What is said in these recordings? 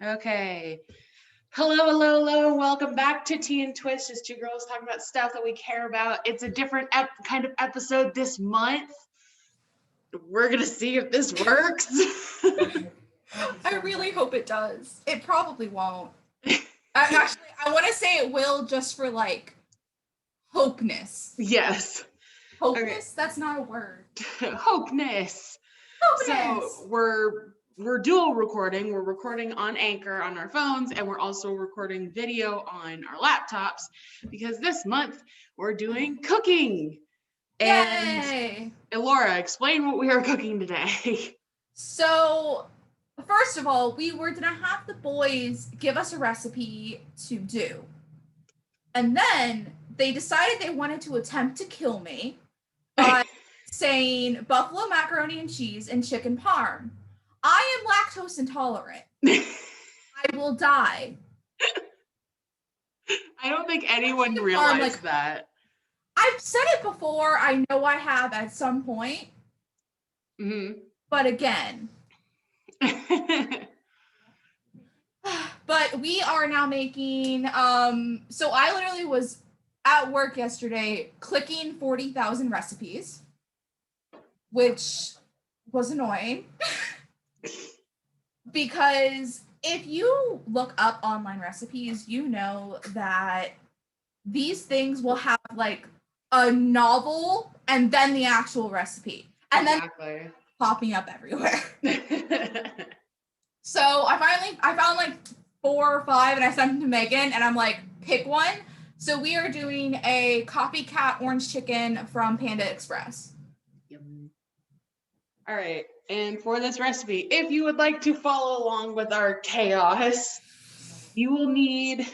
Okay. Hello. Welcome back to Tea and Twits. Just two girls talking about stuff that we care about. It's a different kind of episode this month. We're going to see if this works. I really hope it does. It probably won't. I want to say it will just for like hopeness. Yes. Hopeness? Okay. That's not a word. Hopeness. So we're dual recording. We're recording on Anchor on our phones, and we're also recording video on our laptops because this month we're doing cooking. Yay! And Laura, explain what we are cooking today. So, first of all, we were gonna have the boys give us a recipe to do. And then they decided they wanted to attempt to kill me by saying buffalo macaroni and cheese and chicken parm. I am lactose intolerant. I will die. I don't think anyone realized that. I've said it before. I know I have at some point. Mm-hmm. But again. But we are now making, so I literally was at work yesterday clicking 40,000 recipes, which was annoying. Because if you look up online recipes, you know that these things will have like a novel and then the actual recipe. And then popping up everywhere. So I found like 4 or 5 and I sent them to Megan and I'm like, pick one. So we are doing a copycat orange chicken from Panda Express. All right. And for this recipe, if you would like to follow along with our chaos, you will need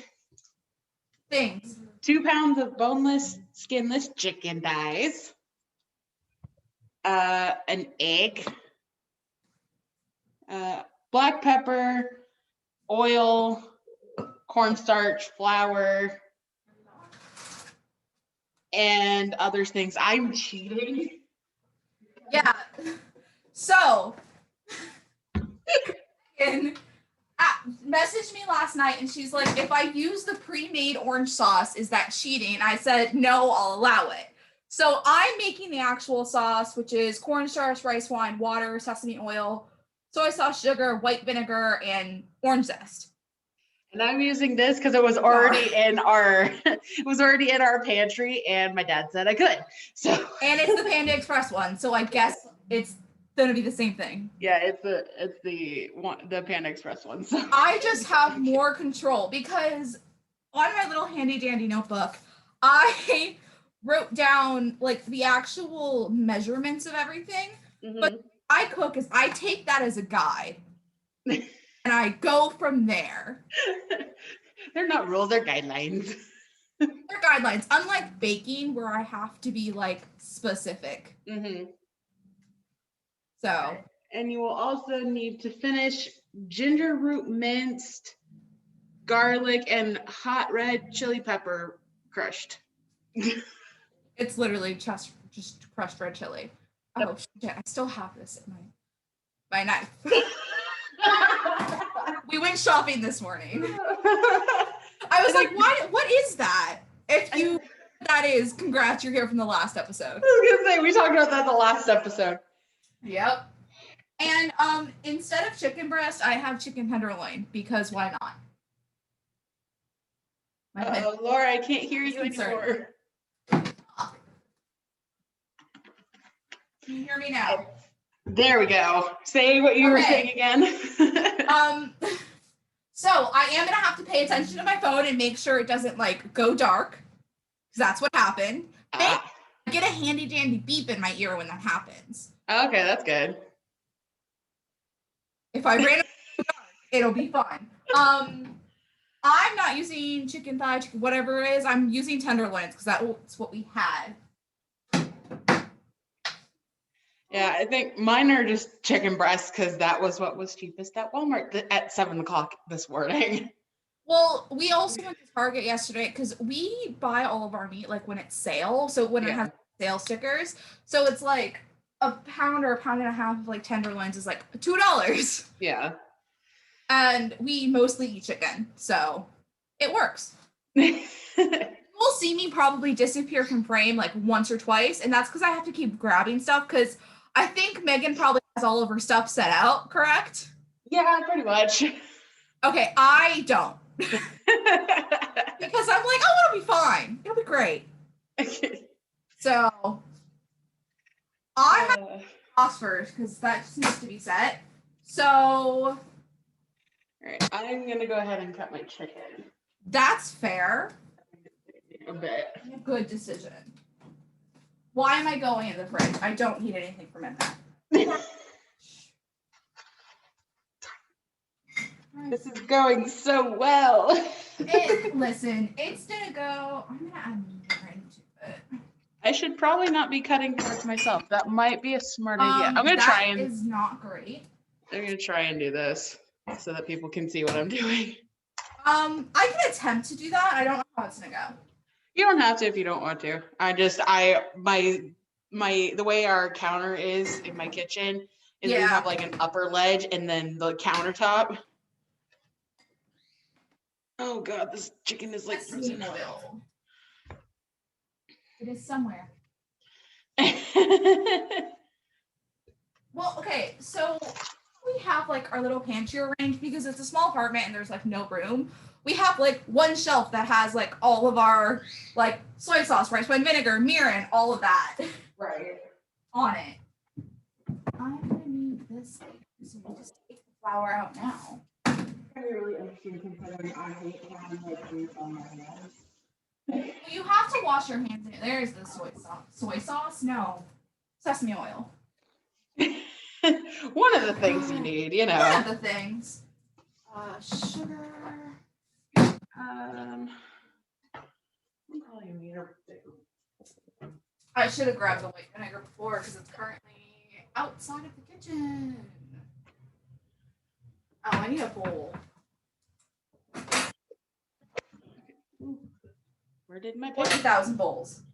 things. 2 pounds of boneless, skinless chicken thighs, an egg, black pepper, oil, cornstarch, flour, and other things. I'm cheating. Yeah. So, and messaged me last night and she's like, if I use the pre-made orange sauce, is that cheating? I said, no, I'll allow it. So I'm making the actual sauce, which is cornstarch, rice wine, water, sesame oil, soy sauce, sugar, white vinegar, and orange zest. And I'm using this because it was already in our pantry, and my dad said I could. So and it's the Panda Express one, so I guess it's gonna be the same thing. Yeah, it's the Panda Express one. So I just have more control because on my little handy dandy notebook, I wrote down like the actual measurements of everything. Mm-hmm. But I cook is I take that as a guide. And I go from there. They're not rules, they're guidelines. They're guidelines. Unlike baking, where I have to be like specific. Mm-hmm. So. And you will also need to finish ginger root minced, garlic, and hot red chili pepper crushed. It's literally just crushed red chili. Yep. Oh shit! I still have this in my knife. We went shopping this morning. I was like, what is that? If you that is, congrats, you're here from the last episode. I was gonna say we talked about that the last episode. Yep. And instead of chicken breast, I have chicken tenderloin because why not? Laura, I can't hear you anymore. Can you hear me now? There we go. Say what you were saying again. So I am gonna have to pay attention to my phone and make sure it doesn't like go dark, because that's what happened. I get a handy dandy beep in my ear when that happens. Okay, that's good. If I ran it'll be fine. I'm not using chicken thigh, whatever it is. I'm using tenderloins because that's what we had. Yeah, I think mine are just chicken breasts because that was what was cheapest at Walmart at 7:00 this morning. Well, we also went to Target yesterday because we buy all of our meat like when it's sale. So when it has sale stickers, so it's like a pound or a pound and a half of like tenderloins is like $2. Yeah. and we mostly eat chicken, so it works. You'll see me probably disappear from frame like once or twice, and that's because I have to keep grabbing stuff, because I think Megan probably has all of her stuff set out, correct? Yeah, pretty much. Okay, I don't. Because I'm like, oh, it'll be fine. It'll be great. So I have to toss first because that just needs to be set. So all right, I'm gonna go ahead and cut my chicken. That's fair. A bit. Good decision. Why am I going in the fridge? I don't need anything from it. This is going so well. Listen, it's gonna go. I'm gonna add more into it. I should probably not be cutting towards myself. That might be a smart idea. I'm gonna try and. That is not great. I'm gonna try and do this so that people can see what I'm doing. I can attempt to do that. I don't know how it's gonna go. You don't have to if you don't want to. The way our counter is in my kitchen is we have like an upper ledge and then the countertop. Oh God, this chicken is like frozen. Oil. It is somewhere. Well, okay, so we have like our little pantry arranged because it's a small apartment and there's like no room. We have like one shelf that has like all of our like soy sauce, rice wine vinegar, mirin, all of that. Right. On it. I'm gonna need this thing, so we'll just take the flour out now. Really interesting considering I hate having like juice on my hands. You have to wash your hands in it. There's the soy sauce. Soy sauce? No. Sesame oil. One of the things you need, you know. One of the things. Sugar. I should have grabbed the white vinegar before because it's currently outside of the kitchen. Oh, I need a bowl. Where did my 40,000 bowls.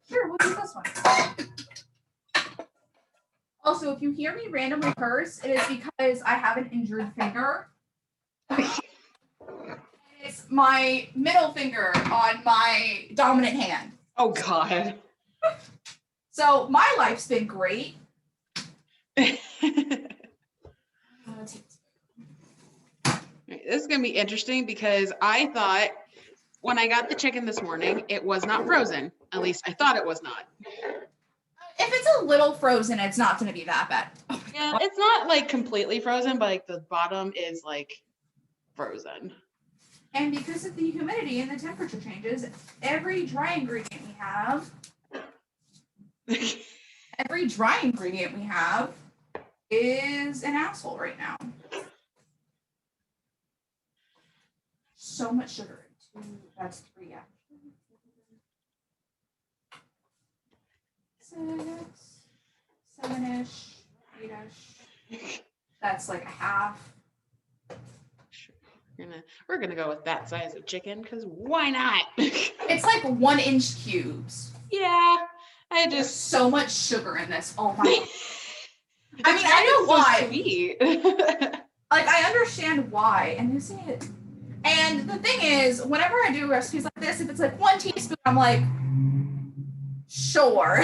Sure, we'll do this one. Also, if you hear me randomly curse, it is because I have an injured finger. It's my middle finger on my dominant hand. Oh God. So my life's been great. This is going to be interesting because I thought when I got the chicken this morning, it was not frozen. At least I thought it was not. If it's a little frozen, it's not going to be that bad. Yeah, it's not like completely frozen, but like the bottom is like frozen. And because of the humidity and the temperature changes, every dry ingredient we have is an asshole right now. So much sugar. That's 3 actually. 6, 7-ish, 8-ish. That's like a half. We're gonna go with that size of chicken because why not? It's like 1-inch cubes. Yeah, There's so much sugar in this. Oh my! I mean, I know why. Sweet. Like I understand why, and you see it. And the thing is, whenever I do recipes like this, if it's like 1 teaspoon, I'm like, sure.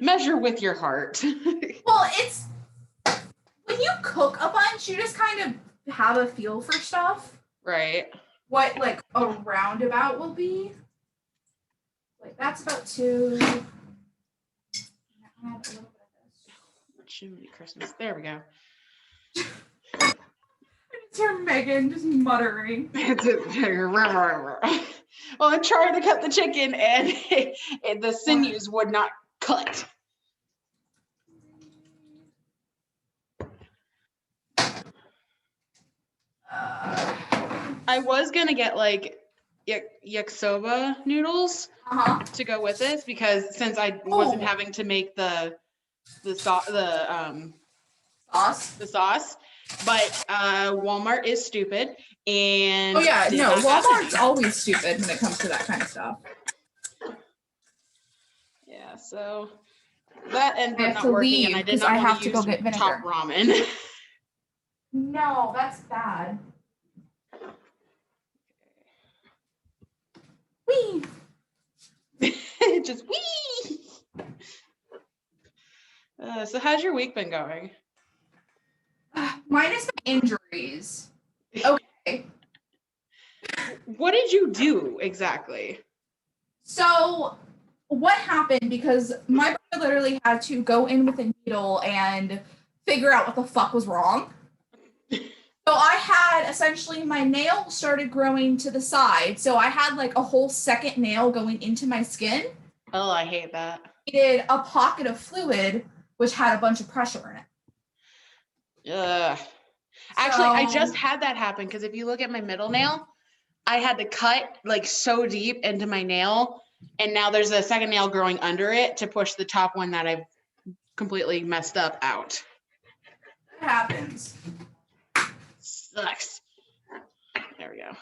Measure with your heart. Well, it's when you cook a bunch, you just kind of have a feel for stuff. Right. What like a roundabout will be. Like that's about 2. Add a little bit of this. Jiminy Christmas. There we go. It's her Megan just muttering. Well, I tried to cut the chicken and the sinews would not cut. I was gonna get like yakisoba noodles to go with this because since I wasn't having to make the sauce, but Walmart is stupid and Walmart's always stupid when it comes to that kind of stuff. Yeah, so That ended I up have not to working, leave and I did because not I want have to to use go get top vinegar. ramen. No, that's bad. Whee! Just wee. So how's your week been going? Minus my injuries. Okay. What did you do exactly? So what happened, because my brother literally had to go in with a needle and figure out what the fuck was wrong. So I had essentially my nail started growing to the side. So I had like a whole second nail going into my skin. Oh, I hate that. Needed a pocket of fluid, which had a bunch of pressure in it. Actually, I just had that happen because if you look at my middle nail, I had to cut like so deep into my nail, and now there's a second nail growing under it to push the top one that I've completely messed up out. It happens. Sucks. There we go.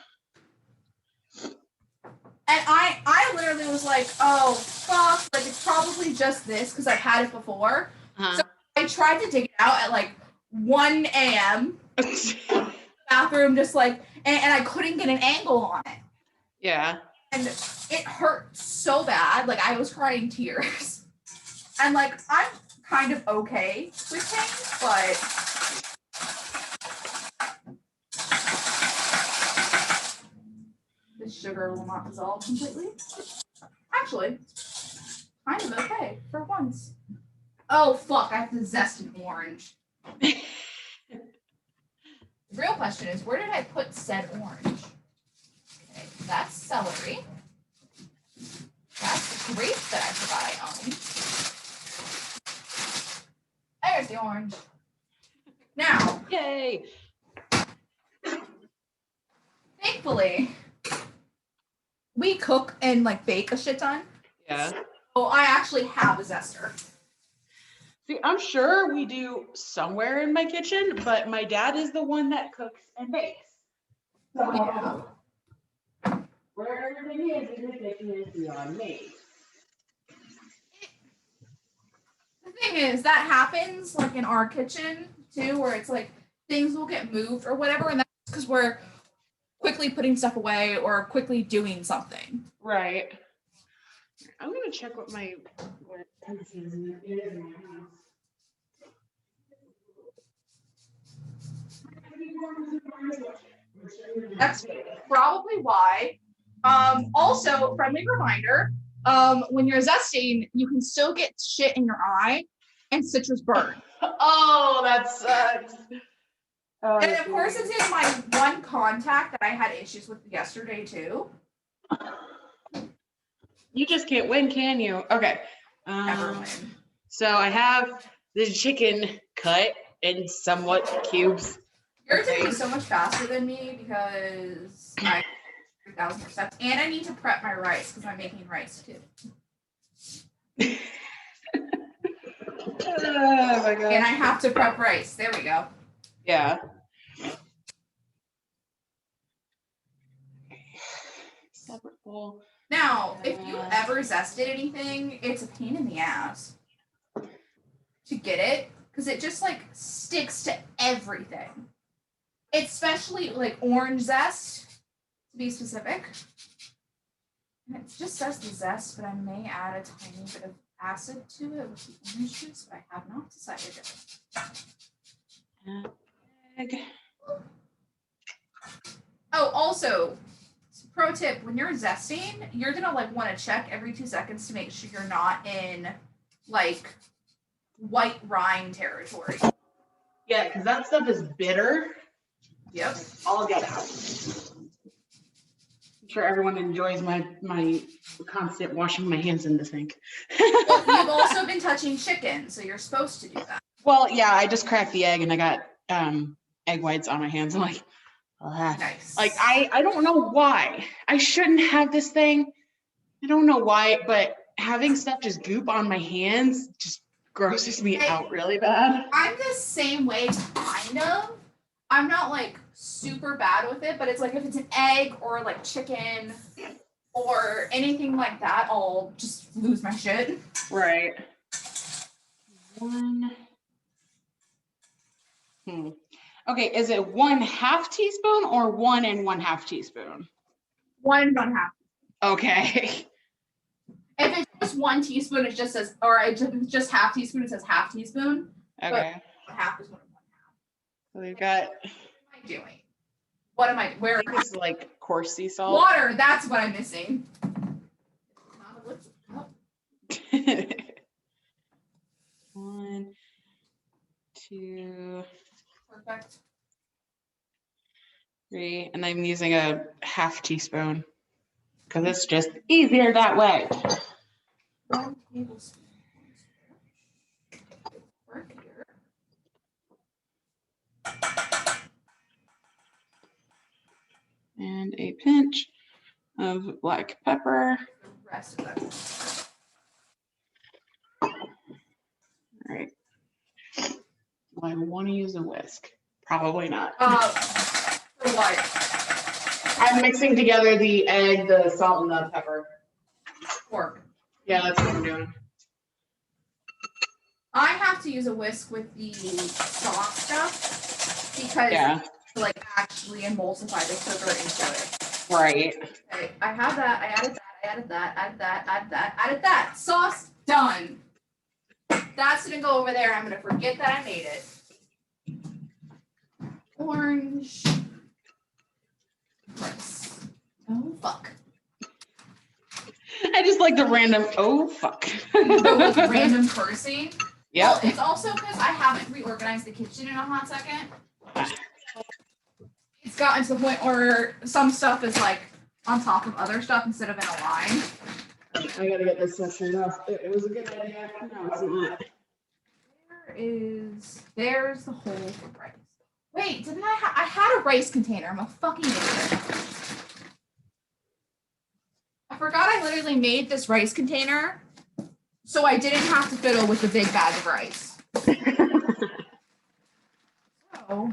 And I literally was like, oh, fuck, like it's probably just this because I've had it before. Uh-huh. So I tried to dig it out at like 1 a.m. bathroom, just like, and I couldn't get an angle on it. Yeah. And it hurt so bad. Like I was crying tears. And like, I'm kind of okay with pain, but the sugar will not dissolve completely. Actually, kind of okay for once. Oh fuck, I have to zest an orange. The real question is, where did I put said orange? Okay, that's celery. That's the grape that I forgot I owned. There's the orange. Now, Yay. thankfully, we cook and like bake a shit ton. Yeah. So I actually have a zester. See, I'm sure we do somewhere in my kitchen, but my dad is the one that cooks and bakes. So Yeah. where everything is in the kitchen is beyond me. The thing is, that happens like in our kitchen too, where it's like things will get moved or whatever, and that's because we're quickly putting stuff away or quickly doing something. Right. I'm gonna check what my tendencies in my house. That's probably why. Also, friendly reminder, when you're zesting, you can still get shit in your eye and citrus burn. Oh, that sucks. And of course, it's in my one contact that I had issues with yesterday too. You just can't win, can you? Okay. Never win. So I have the chicken cut in somewhat cubes. You're doing so much faster than me because I 3,000 steps, and I need to prep my rice because I'm making rice too. Oh my god. And I have to prep rice. There we go. Yeah. Separate bowl. Now, if you ever zested anything, it's a pain in the ass to get it because it just like sticks to everything. Especially like orange zest, to be specific. And it just says the zest, but I may add a tiny bit of acid to it with the orange juice, but I have not decided yet. Egg. Oh, also, pro tip, when you're zesting, you're gonna like want to check every 2 seconds to make sure you're not in like white rind territory. Yeah, because that stuff is bitter. Yep. I'll get out. I'm sure everyone enjoys my constant washing my hands in the sink. Well, you've also been touching chicken, so you're supposed to do that. Well, yeah, I just cracked the egg and I got egg whites on my hands. I'm like, nice. Like I don't know why. I shouldn't have this thing. I don't know why, but having stuff just goop on my hands just grosses me out really bad. I'm the same way, kind of. I'm not like super bad with it, but it's like if it's an egg or like chicken or anything like that, I'll just lose my shit. Right. 1. Okay, is it 1/2 teaspoon or 1 1/2 teaspoon? 1 1/2. Okay. If it's just 1 teaspoon, it just says, or if it's just half teaspoon, it says half teaspoon. Okay. But half is 1 1/2. So we've got. What am I doing? What am I? Where? I think it's like coarse sea salt. Water. That's what I'm missing. Not a liquid cup. 1, 2, Perfect. 3, and I'm using a 1/2 teaspoon because it's just easier that way. 1 tablespoon. Work here. And a pinch of black pepper. The rest of that. All right. Do I want to use a whisk? Probably not. For what? I'm mixing together the egg, the salt, and the pepper. Pork. Yeah, that's what I'm doing. I have to use a whisk with the soft stuff because to like actually emulsify the sugar into it. Right. Okay, I have that. I added that. I added that. Added that. Added that. Added that. Sauce done. That's gonna go over there. I'm gonna forget that I made it. Orange. Rice. Oh fuck. I just like the random, oh fuck. The random cursing. Yeah. Well, it's also because I haven't reorganized the kitchen in a hot second. It's gotten to the point where some stuff is like on top of other stuff instead of in a line. I gotta get this section off. It was a good idea. No, it's not. There's the hole for rice. Wait, didn't I had a rice container. I'm a fucking idiot. I forgot I literally made this rice container so I didn't have to fiddle with the big bag of rice. So,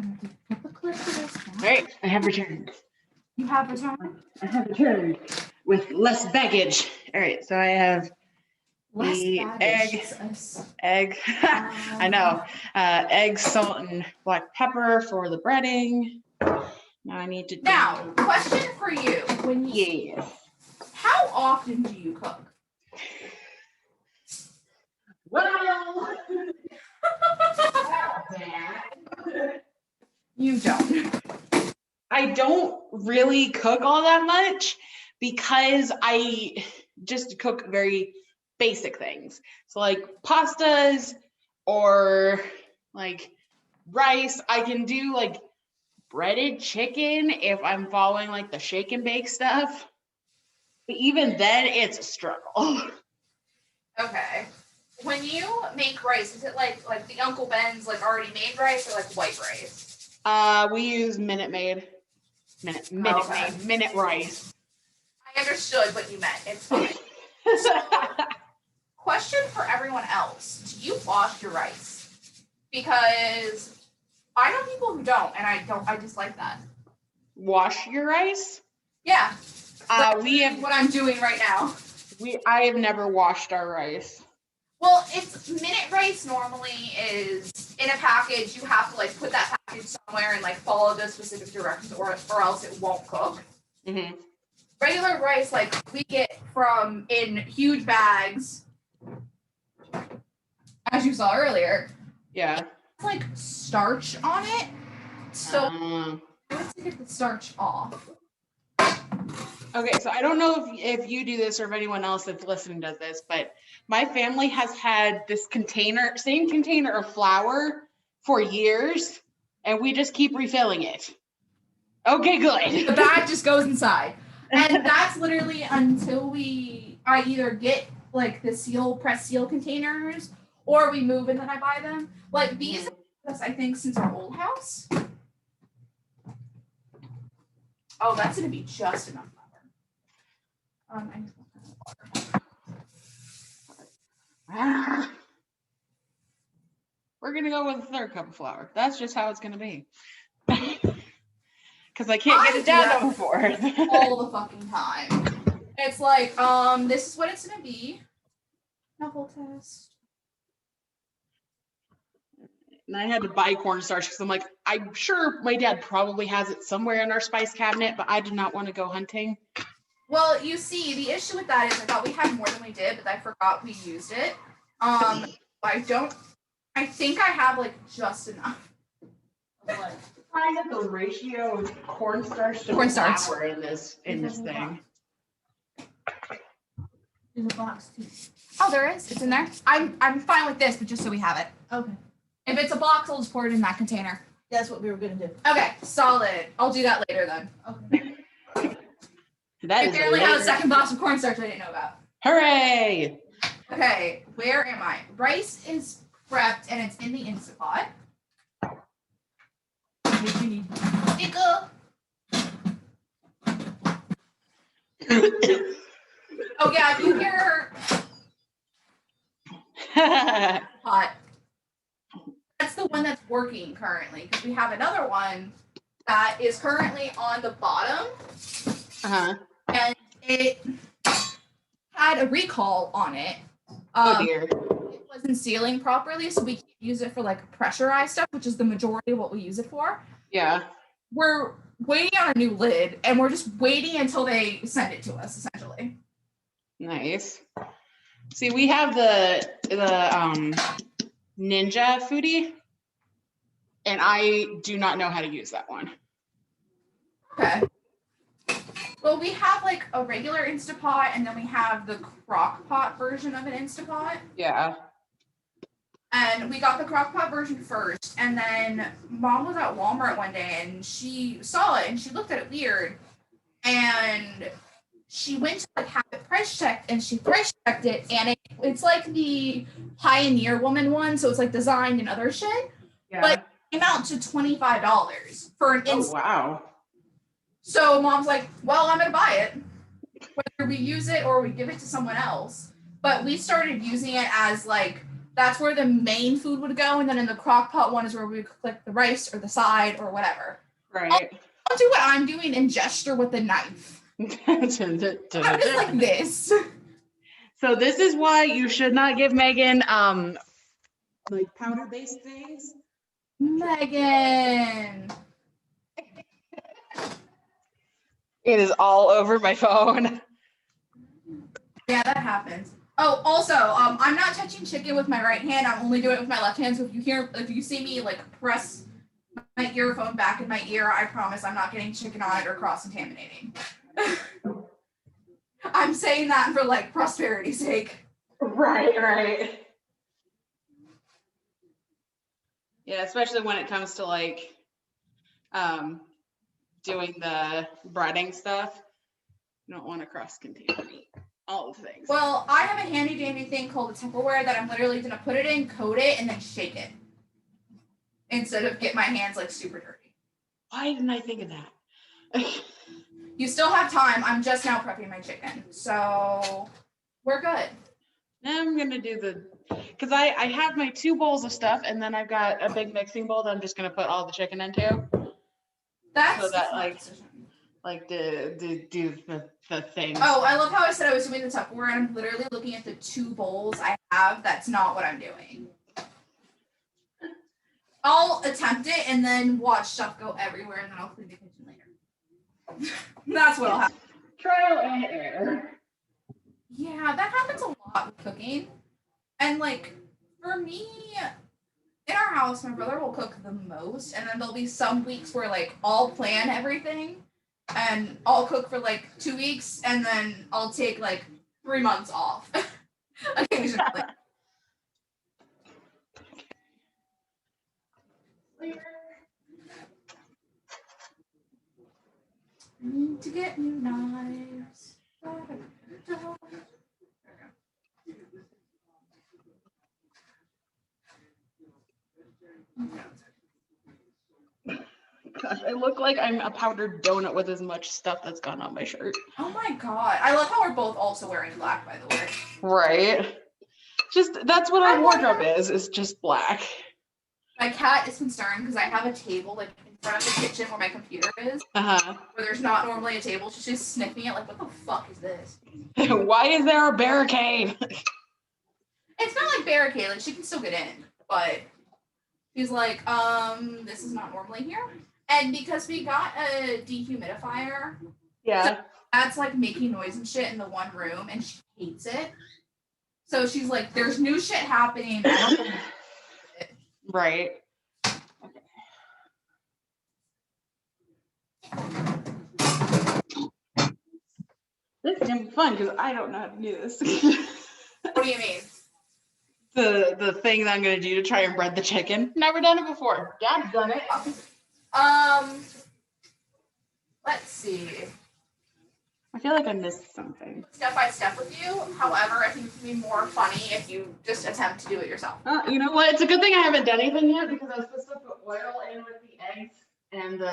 put the clip to this one. All right, I have returned. You have returned? I have returned with less baggage. All right, so I have the egg. I know. Egg, salt, and black pepper for the breading. Now I need to. Now, question for you: when you, how often do you cook? Well, you don't. I don't really cook all that much because I just cook very basic things. So like pastas or like rice. I can do like breaded chicken if I'm following like the shake and bake stuff. But even then it's a struggle. Okay. When you make rice, is it like the Uncle Ben's like already made rice or like white rice? We use Minute Maid. Minute rice. I understood what you meant. It's fine. So, question for everyone else. Do you wash your rice? Because I know people who don't, and I dislike that. Wash your rice? Yeah. We have what I'm doing right now. I have never washed our rice. Well, it's minute rice normally is in a package. You have to like put that package somewhere and like follow the specific directions or else it won't cook. Mm-hmm. Regular rice, like we get from in huge bags, as you saw earlier. Yeah. It's like starch on it. So I have to get the starch off. Okay, so I don't know if you do this or if anyone else that's listening does this, but my family has had this same container of flour for years, and we just keep refilling it. Okay, good. The bag just goes inside. And that's literally until I either get like the press seal containers or we move and then I buy them. Like these are I think since our old house. Oh, that's gonna be just enough flour. I need water. We're gonna go with a 1/3 cup of flour. That's just how it's gonna be. Because I can't get it down to 1/4. All the fucking time. It's like, this is what it's gonna be. Knuckle test. And I had to buy cornstarch because I'm like, I'm sure my dad probably has it somewhere in our spice cabinet, but I did not want to go hunting. Well, you see, the issue with that is I thought we had more than we did, but I forgot we used it. I think I have like just enough. What? I get the ratio of cornstarch to flour in this thing. There's a box too. Oh, there is? It's in there? I'm fine with this, but just so we have it. Okay. If it's a box, I'll just pour it in that container. That's what we were gonna do. Okay, solid. I'll do that later then. Okay. That I apparently have a second box of cornstarch I didn't know about. Hooray! Okay, where am I? Rice is prepped and it's in the Instapot. What you need? Pickle. Oh yeah, if you hear hot, that's the one that's working currently because we have another one that is currently on the bottom. And it had a recall on it. Oh dear. It wasn't sealing properly, so we can't use it for like pressurized stuff, which is the majority of what we use it for. Yeah. We're waiting on a new lid, and we're just waiting until they send it to us, essentially. Nice. See, we have the Ninja Foodie, and I do not know how to use that one. Okay. Well, we have like a regular Instapot, and then we have the crock pot version of an Instapot. Yeah. And we got the crock pot version first, and then Mom was at Walmart one day, and she saw it, and she looked at it weird, and she went to like have it price checked, and she price checked it, and it's like the Pioneer Woman one, so it's like designed and other shit. Yeah. But it came out to $25 for an Instapot. Oh wow. So Mom's like, well, I'm going to buy it, whether we use it or we give it to someone else. But we started using it as like, that's where the main food would go. And then in the crock pot one is where we would cook the rice or the side or whatever. Right. I'll do what I'm doing and gesture with the knife. I'm just like this. So this is why you should not give Megan like powder-based things. Megan. It is all over my phone. Yeah, that happens. Oh, also, I'm not touching chicken with my right hand. I'm only doing it with my left hand. So if you see me like press my earphone back in my ear, I promise I'm not getting chicken on it or cross-contaminating. I'm saying that for like prosperity's sake. Right. Yeah, especially when it comes to like doing the breading stuff. You don't want to cross-contaminate all the things. Well, I have a handy dandy thing called a Tupperware that I'm literally gonna put it in, coat it, and then shake it. Instead of get my hands like super dirty. Why didn't I think of that? You still have time. I'm just now prepping my chicken. So we're good. Now I'm gonna do because I have my 2 bowls of stuff, and then I've got a big mixing bowl that I'm just gonna put all the chicken into. That's so that like do the thing. Oh, I love how I said I was doing the Tupperware, and I'm literally looking at the 2 bowls I have. That's not what I'm doing. I'll attempt it and then watch stuff go everywhere, and then I'll clean the kitchen later. That's what'll happen. Trial and error. Yeah, that happens a lot with cooking. And like for me, in our house, my brother will cook the most, and then there'll be some weeks where like I'll plan everything and I'll cook for like 2 weeks, and then I'll take like 3 months off occasionally. Need to get new knives. Gosh, I look like I'm a powdered donut with as much stuff that's gone on my shirt. Oh my god. I love how we're both also wearing black, by the way. Right. Just, that's what our wardrobe is just black. My cat is concerned because I have a table like in front of the kitchen where my computer is. Uh-huh. Where there's not normally a table. She's just sniffing it like, what the fuck is this? Why is there a barricade? It's not like barricade, like she can still get in, but He's like, this is not normally here. And because we got a dehumidifier, Yeah. that's like making noise and shit in the one room, and she hates it. So she's like, there's new shit happening. I don't know. Right. This is gonna be fun because I don't know how to do this. What do you mean? The thing that I'm gonna do to try and bread the chicken. Never done it before. Dad's done it. Let's see. I feel like I missed something. Step by step with you. However, I think it would be more funny if you just attempt to do it yourself. You know what? It's a good thing I haven't done anything yet because I was supposed to put oil in with the eggs and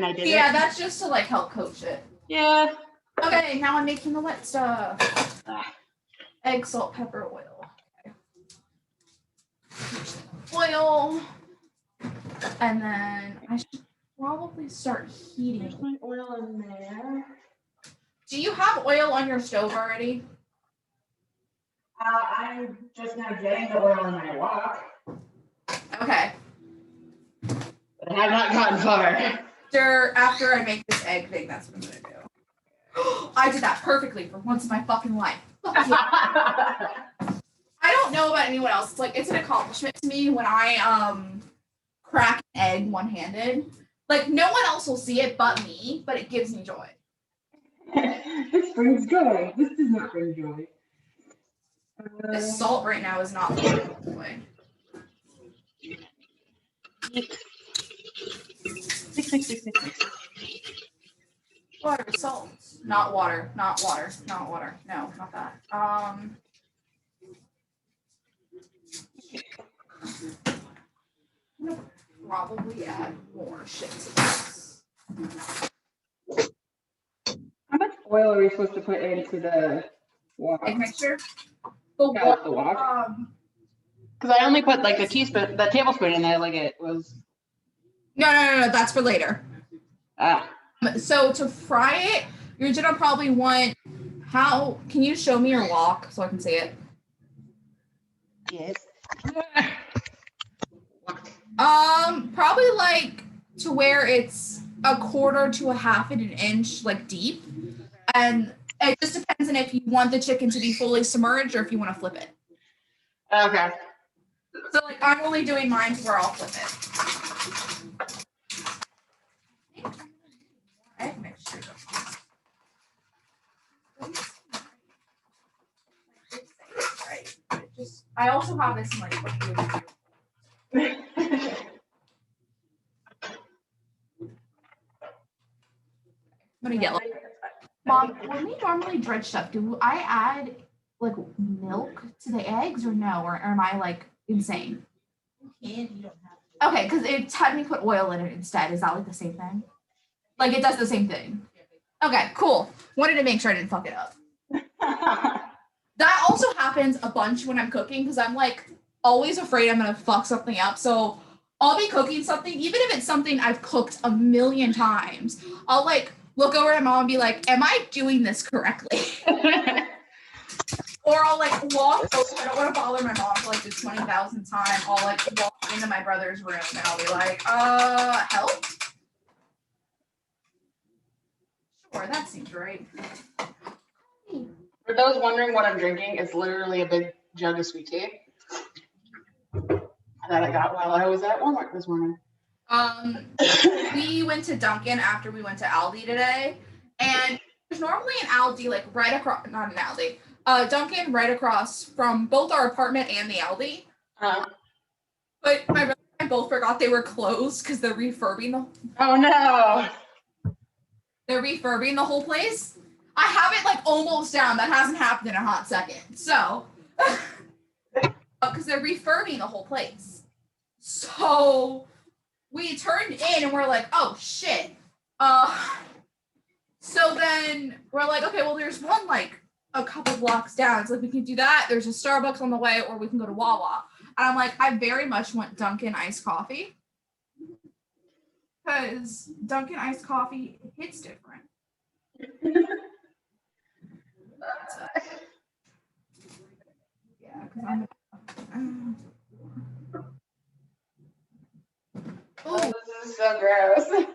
I did Yeah, it. that's just to like help coach it. Yeah. Okay, now I'm making the wet stuff. Ah. Egg, salt, pepper, oil. Okay. Oil. And then I should probably start heating. There's my oil in there. Do you have oil on your stove already? I'm just now getting the oil in my wok. Okay. But I have not gotten far. After I make this egg thing, that's what I'm gonna do. I did that perfectly for once in my fucking life. Fuck yeah. I don't know about anyone else. It's like it's an accomplishment to me when I crack an egg one-handed. Like no one else will see it but me, but it gives me joy. This brings joy. This does not bring joy. This salt right now is not bringing joy. Water, salt. Not water, not water, not water. No, not that. I'm gonna probably add more shit to this. How much oil are we supposed to put into the wok? Egg mixture. Yeah, the wok. Because I only put like the tablespoon in there, like it was. No. That's for later. Ah. So to fry it, you're gonna probably want. How can you show me your wok so I can see it? Yes. Probably like to where it's a quarter to a half of an inch like deep, and it just depends on if you want the chicken to be fully submerged or if you want to flip it. Okay. So like I'm only doing mine to where I'll flip it. Egg mixture. Right. I also have this in like I'm gonna get like Mom, when we normally dredge stuff, do I add like milk to the eggs or no? Or am I like insane? You don't have Okay, because it had me put oil in it instead. Is that like the same thing? Like it does the same thing. Okay, cool. Wanted to make sure I didn't fuck it up. That also happens a bunch when I'm cooking because I'm like always afraid I'm gonna fuck something up. So I'll be cooking something, even if it's something I've cooked a million times. I'll like look over at my mom and be like, "Am I doing this correctly?" Or I'll like walk over. I don't want to bother my mom for like the 20,000th time. I'll like walk into my brother's room and I'll be like, help? Sure, that seems right. For those wondering what I'm drinking, it's literally a big jug of sweet tea that I got while I was at Walmart this morning. We went to Dunkin' after we went to Aldi today, and there's normally an Aldi like right across, not an Aldi, Dunkin' right across from both our apartment and the Aldi. But my brother and I both forgot they were closed because they're refurbing They're refurbing the whole place. I have it like almost down. That hasn't happened in a hot second. So, because they're refurbing the whole place. So we turned in and we're like, oh shit. So then we're like, okay, well, there's one like a couple blocks down. It's like we can do that. There's a Starbucks on the way, or we can go to Wawa. And I'm like, I very much want Dunkin' iced coffee. Because Dunkin' iced coffee hits different. Yeah, because so gross.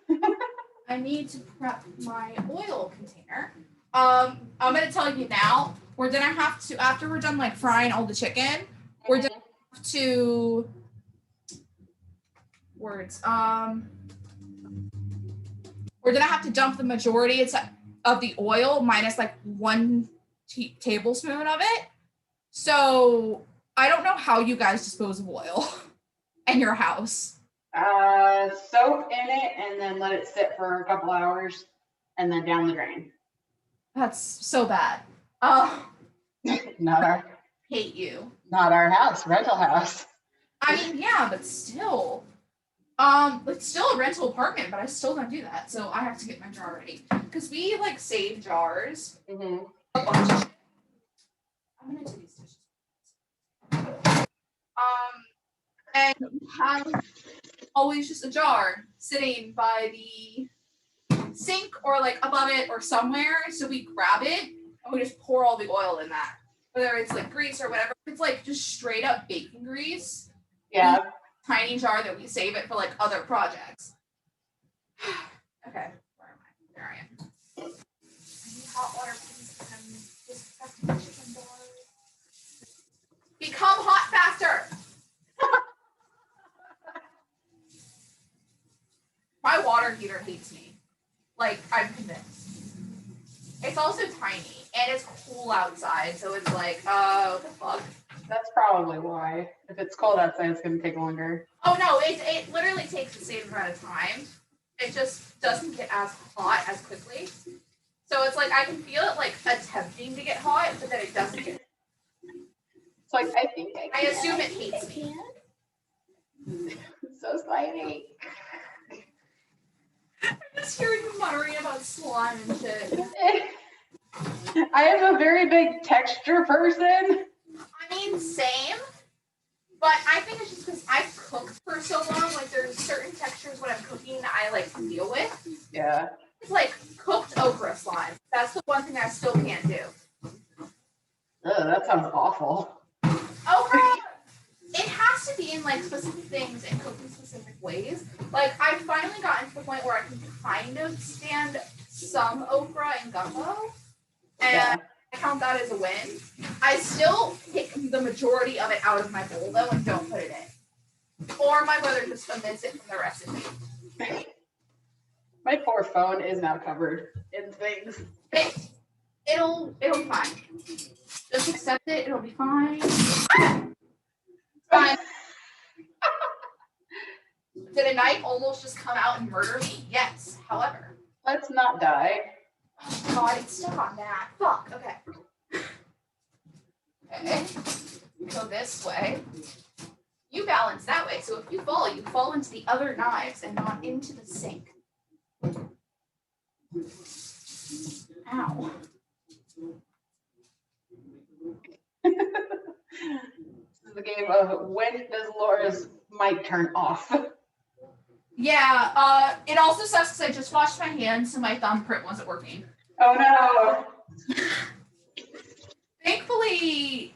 I need to prep my oil container. I'm gonna tell you now, we're gonna have to, after we're done like frying all the chicken, we're gonna have to we're gonna have to dump the majority of the oil minus like 1 tablespoon of it. So I don't know how you guys dispose of oil in your house. Soak in it and then let it sit for a couple hours and then down the drain. That's so bad. Not our Hate you. Not our house, rental house. I mean, yeah, but still. It's still a rental apartment, but I still don't do that. So I have to get my jar ready. Because we like save jars. Mm-hmm. A bunch of shit. I'm gonna do these dishes. And we have always just a jar sitting by the sink or like above it or somewhere. So we grab it and we just pour all the oil in that. Whether it's like grease or whatever. It's like just straight up bacon grease. Yeah. Tiny jar that we save it for like other projects. Okay, where am I? There I am. I need hot water, please. I'm disinfecting the chicken bars. Become hot faster. My water heater hates me. Like, I'm convinced. It's also tiny and it's cool outside, so it's like, what the fuck? That's probably why. If it's cold outside, it's going to take longer. Oh no, it literally takes the same amount of time. It just doesn't get as hot as quickly. So it's like I can feel it like attempting to get hot, but then it doesn't get. It's like I assume it hates me. So slimy. I'm just hearing you muttering about slime and shit. I am a very big texture person. I mean, same. But I think it's just because I've cooked for so long. Like, there's certain textures when I'm cooking that I like to deal with. Yeah. It's like cooked okra slime. That's the one thing I still can't do. Ugh, that sounds awful. Okra, it has to be in like specific things and cooked in specific ways. Like, I've finally gotten to the point where I can kind of stand some okra and gumbo. And Yeah. I count that as a win. I still pick the majority of it out of my bowl though and don't put it in. Or my brother just omits it from the recipe. My poor phone is now covered in things. It'll be fine. Just accept it, it'll be fine. Fine. Did a knife almost just come out and murder me? Yes. However. Let's not die. Oh God, it's stuck on that. Fuck. Okay. Okay. Go this way. You balance that way, so if you fall into the other knives and not into the sink. Ow. This is the game of when does Laura's mic turn off? Yeah, it also sucks because I just washed my hands, so my thumbprint wasn't working. Oh no. Thankfully,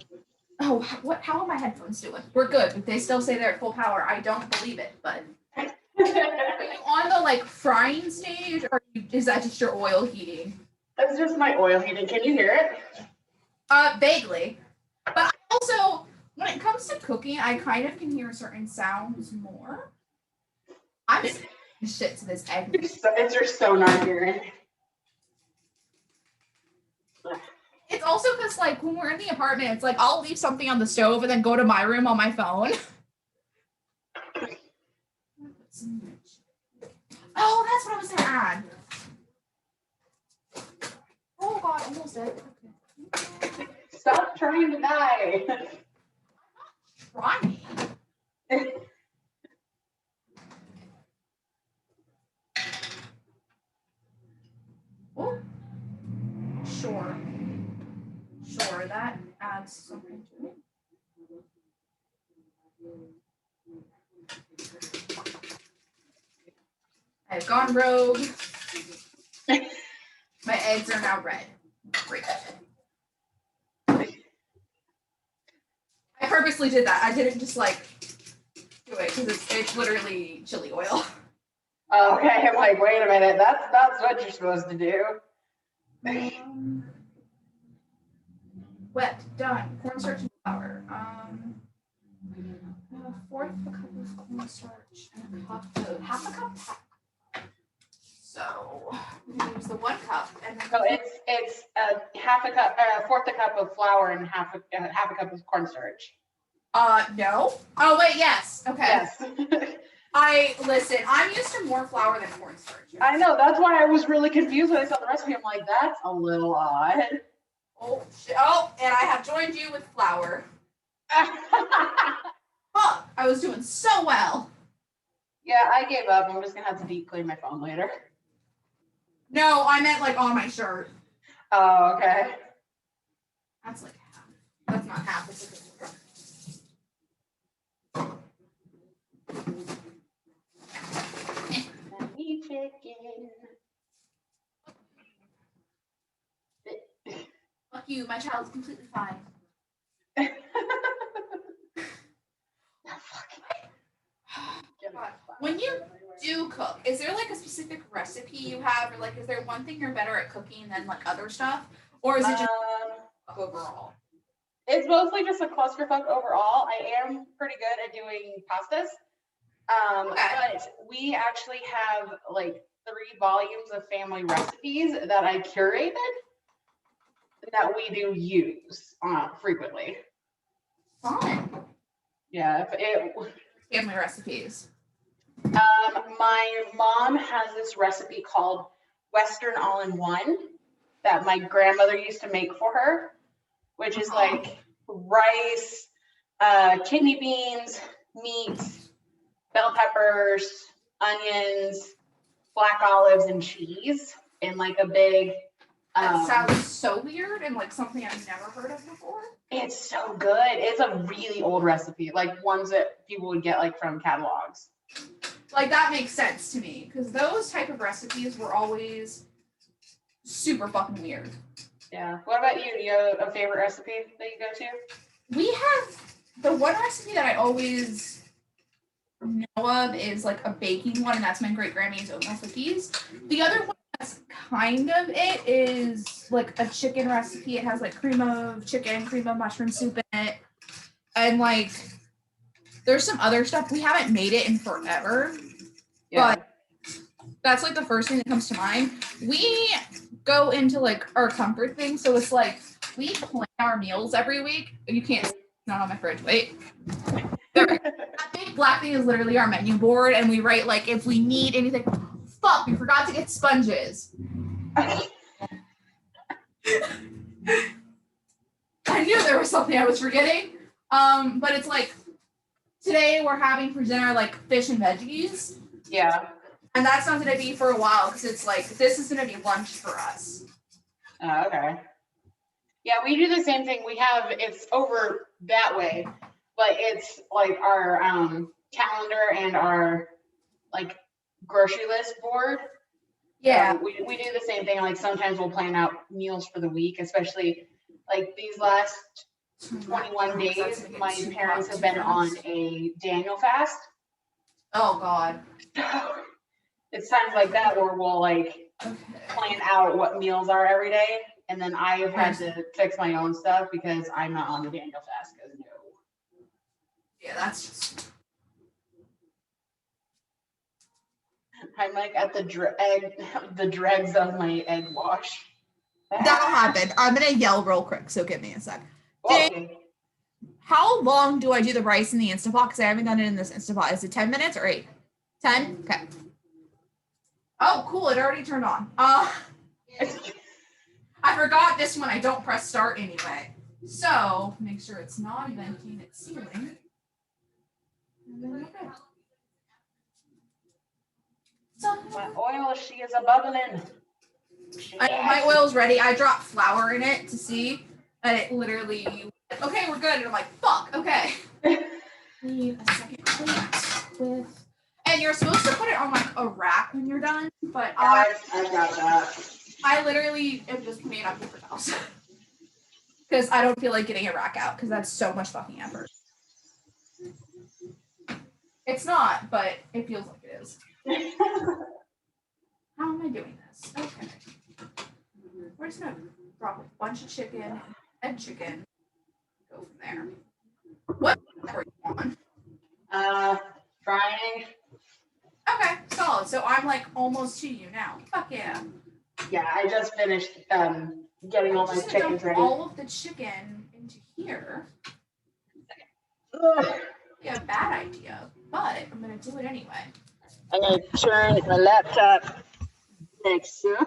how are my headphones doing? We're good, but they still say they're at full power. I don't believe it, but are you on the like frying stage, or is that just your oil heating? That's just my oil heating. Can you hear it? Vaguely. But I also, when it comes to cooking, I kind of can hear certain sounds more. I'm saying shit to this egg. It's just so not hearing. It's also because, like, when we're in the apartment, it's like I'll leave something on the stove and then go to my room on my phone. Oh, that's what I was gonna add. Oh God, almost dead. Okay. Stop trying to die. Trying. Oh. Sure. Sure, that adds something to it. I've gone rogue. My eggs are now red. Great. I purposely did that. I didn't just like do it because it's literally chili oil. Okay, I'm like, wait a minute, that's what you're supposed to do. Wet, done. Cornstarch and flour. A fourth of a cup of cornstarch and a cup of half a cup. So we're gonna use the 1 cup and then So it's a half a cup, fourth a cup of flour and half a cup of cornstarch. No. Oh wait, yes. Okay. Yes. Listen, I'm used to more flour than cornstarch. I know, that's why I was really confused when I saw the recipe. I'm like, that's a little odd. Oh shit. Oh, and I have joined you with flour. Fuck, I was doing so well. Yeah, I gave up. I'm just gonna have to deep clean my phone later. No, I meant like on my shirt. Oh, okay. That's like half. That's not half. It's like Me chicken. fuck you. My child's completely fine. When you do cook, is there like a specific recipe you have, or like is there one thing you're better at cooking than like other stuff, or is it just overall? It's mostly just a clusterfuck overall. I am pretty good at doing pastas. But we actually have like 3 volumes of family recipes that I curated that we do use frequently. Fun. Yeah. Family recipes. My mom has this recipe called Western All-in-One that my grandmother used to make for her, which is like rice, kidney beans, meat, bell peppers, onions, black olives, and cheese in like a big. That sounds so weird and like something I've never heard of before. It's so good. It's a really old recipe, like ones that people would get like from catalogs. Like that makes sense to me because those type of recipes were always super fucking weird. Yeah. What about you? Do you have a favorite recipe that you go to? We have the one recipe that I always know of is like a baking one, and that's my great grandma's oatmeal cookies. The other one that's kind of it is like a chicken recipe. It has like cream of chicken, cream of mushroom soup in it, and like there's some other stuff. We haven't made it in forever, but that's like the first thing that comes to mind. We go into like our comfort thing, so it's like we plan our meals every week. You can't. Not on my fridge. Wait. That big black thing is literally our menu board, and we write like if we need anything. Fuck, we forgot to get sponges. I knew there was something I was forgetting. But it's like today we're having for dinner like fish and veggies. Yeah. And that's not gonna be for a while because it's like this is gonna be lunch for us. Okay. Yeah, we do the same thing. It's over that way, but it's like our calendar and our like grocery list board. Yeah. So we do the same thing. Like sometimes we'll plan out meals for the week, especially like these last 21 days. My parents have been on a Daniel fast. Oh God. It's times like that where we'll like plan out what meals are every day. And then I have had to fix my own stuff because I'm not on the Daniel fast. Because no. Yeah, that's just. I'm like at the dregs of my egg wash. That'll happen. I'm gonna yell real quick, so give me a sec. Okay. How long do I do the rice in the Instant Pot? Because I haven't done it in this Instant Pot. Is it 10 minutes or 8? 10? Okay. Oh, cool. It already turned on. I forgot this one. I don't press start anyway. So make sure it's not venting, it's sealing. And then okay. So My oil, she is a bubbling. my oil's ready. I dropped flour in it to see, and it literally. Okay, we're good. And I'm like, fuck. Okay. Need a second plate with. And you're supposed to put it on like a rack when you're done, but I got that. I literally am just putting it on paper towels because I don't feel like getting a rack out because that's so much fucking effort. It's not, but it feels like it is. How am I doing this? Okay. We're just gonna drop a bunch of chicken and chicken. Go from there. What are you on? Frying. Okay, solid. So I'm like almost to you now. Fuck yeah. Yeah, I just finished getting all my Just gonna chickens dump ready. all of the chicken into here. Ugh. Yeah, bad idea, but I'm gonna do it anyway. I'm gonna turn my laptop next to.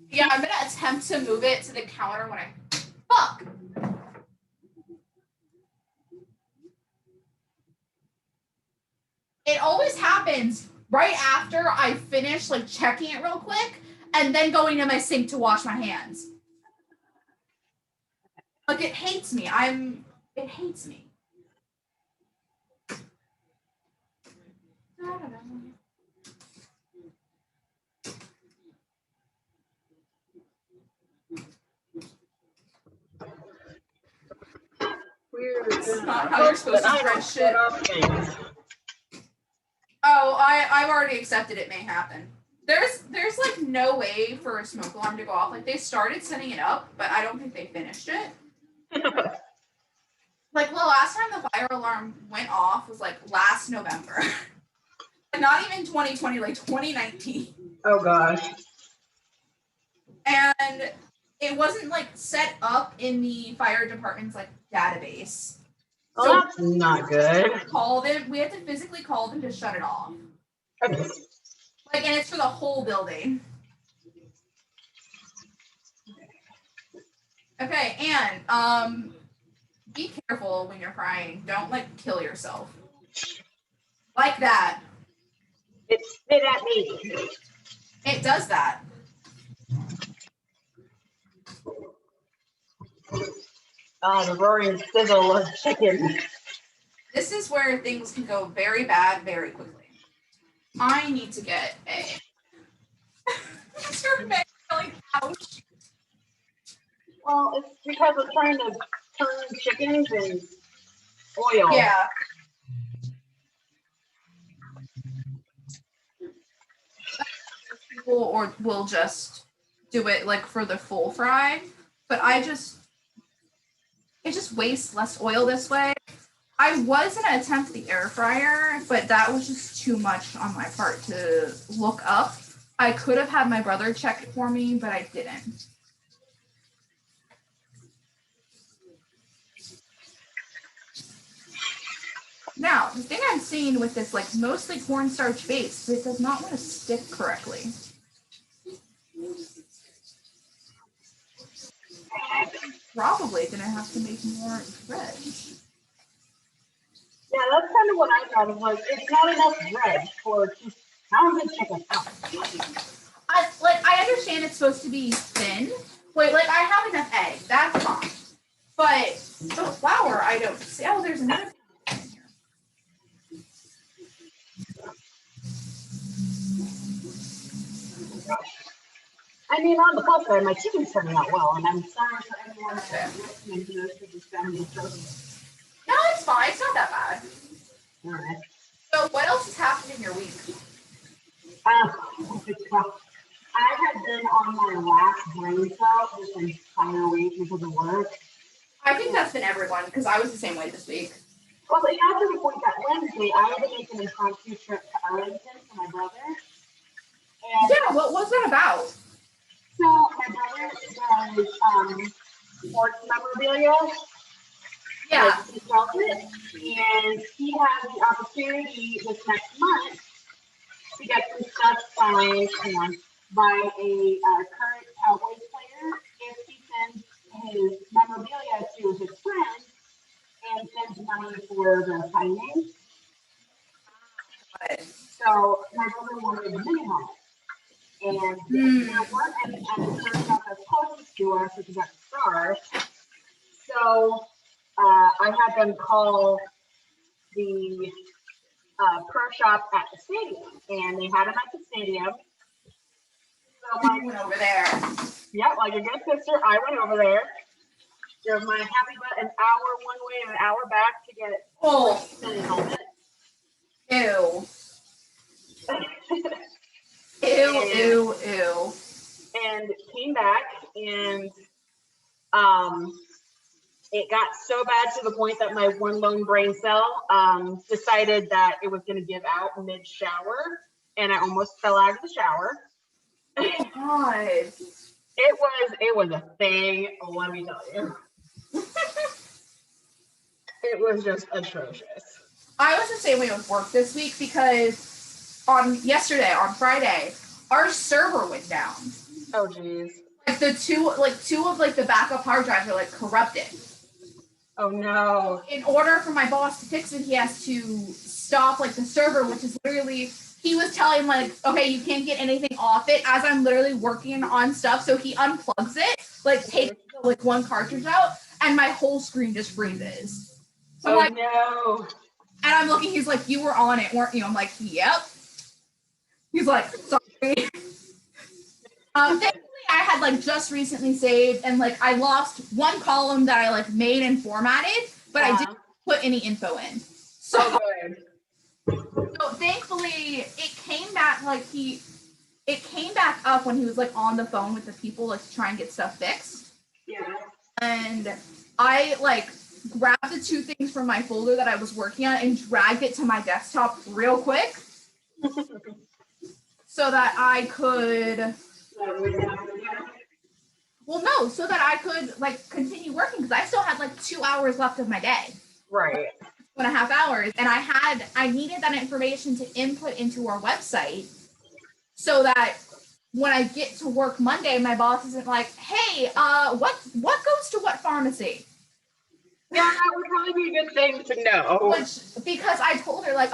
Yeah, I'm gonna attempt to move it to the counter when I. Fuck! It always happens right after I finish like checking it real quick and then going to my sink to wash my hands. Like it hates me. It hates me. This is not how you're supposed to spread shit. Oh, I've already accepted it may happen. There's like no way for a smoke alarm to go off. Like they started setting it up, but I don't think they finished it. Like the last time the fire alarm went off was like last November. Not even 2020, like 2019. Oh gosh. And it wasn't like set up in the fire department's like database. Oh, that's not good. We had to physically call them to shut it off. Okay. Like, and it's for the whole building. Okay, and be careful when you're crying. Don't like kill yourself. Like that. It spit at me. It does that. The roaring sizzle of chicken. This is where things can go very bad very quickly. I need to get a really ouch. Well, it's because I'm trying to turn chickens in oil. Yeah. People or will just do it like for the full fry, but it just wastes less oil this way. I was gonna attempt the air fryer, but that was just too much on my part to look up. I could have had my brother check it for me, but I didn't. Now, the thing I'm seeing with this, like, mostly cornstarch based, it does not want to stick correctly. Probably gonna have to make more bread. Yeah, that's kind of what I thought. It was it's not enough bread for 2 pounds of chicken. I understand it's supposed to be thin. Wait, like I have enough egg. That's fine. But the flour, I don't see. Oh, there's another thing in here. I mean, on the plus side, my chicken's turning out well, and I'm sorry for anyone that's listening to this because it's family struggle. No, it's fine. It's not that bad. All right. So, what else has happened in your week? I have been on my last brain cell this entire week because of work. I think that's been everyone because I was the same way this week. Well, you have to report that Wednesday I had to make an impromptu trip to Arlington for my brother. And Yeah, what was that about? so my brother does sports memorabilia. Yeah. Like, he sells it, and he has the opportunity this next month to get some stuff signed by a current Cowboys player if he sends his memorabilia to his friends and sends money for the signing. So my brother wanted a mini helmet. And there weren't any at the pro shop that's closest to us, which is at the Star. So I had them call the pro shop at the stadium, and they had them at the stadium. So I went over there. Yeah, like a good sister, I went over there. Drove my happy butt an hour one way and an hour back to get Oh. the helmet. Ew. Ew. And came back, and it got so bad to the point that my one lone brain cell decided that it was going to give out mid-shower, and I almost fell out of the shower. Oh God. It was a thing, let me tell you. It was just atrocious. I was the same way with work this week because on Friday, our server went down. Oh geez. Like two of the backup hard drives are like corrupted. Oh no. In order for my boss to fix it, he has to stop like the server, which is literally, he was telling like, okay, you can't get anything off it as I'm literally working on stuff. So he unplugs it, like takes like one cartridge out, and my whole screen just freezes. So I'm like, no. And I'm looking, he's like, you were on it, weren't you? I'm like, yep. He's like, sorry. Thankfully, I had like just recently saved, and like I lost one column that I like made and formatted, but I didn't put any info in. So, so thankfully, it came back up when he was like on the phone with the people like to try and get stuff fixed. Yeah. And I like grabbed the two things from my folder that I was working on and dragged it to my desktop real quick so that I could so that I could like continue working, because I still had like 2 hours left of my day. Right. 2.5 hours. And I needed that information to input into our website so that when I get to work Monday, my boss isn't like, hey, what goes to what pharmacy? Yeah, that would probably be a good thing to know. Because I told her like,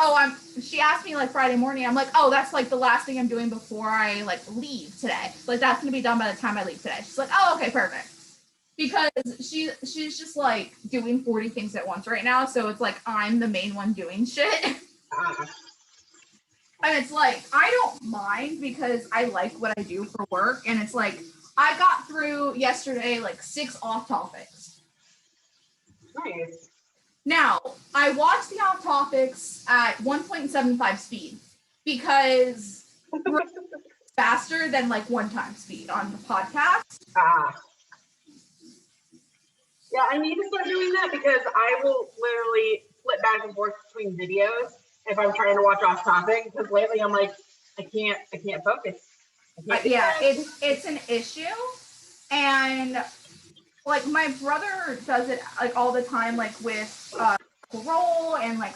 she asked me like Friday morning, I'm like, oh, that's like the last thing I'm doing before I like leave today. Like that's gonna be done by the time I leave today. She's like, oh, okay, perfect. Because she's just like doing 40 things at once right now. So it's like, I'm the main one doing shit. And it's like, I don't mind because I like what I do for work. And it's like, I got through yesterday like 6 off topics. Nice. Now, I watched the off topics at 1.75 speed because we're faster than like 1x speed on the podcast. Yeah, I need to start doing that because I will literally flip back and forth between videos if I'm trying to watch off topic, because lately I'm like, I can't focus. It's an issue. And like my brother does it like all the time, like with Roll and like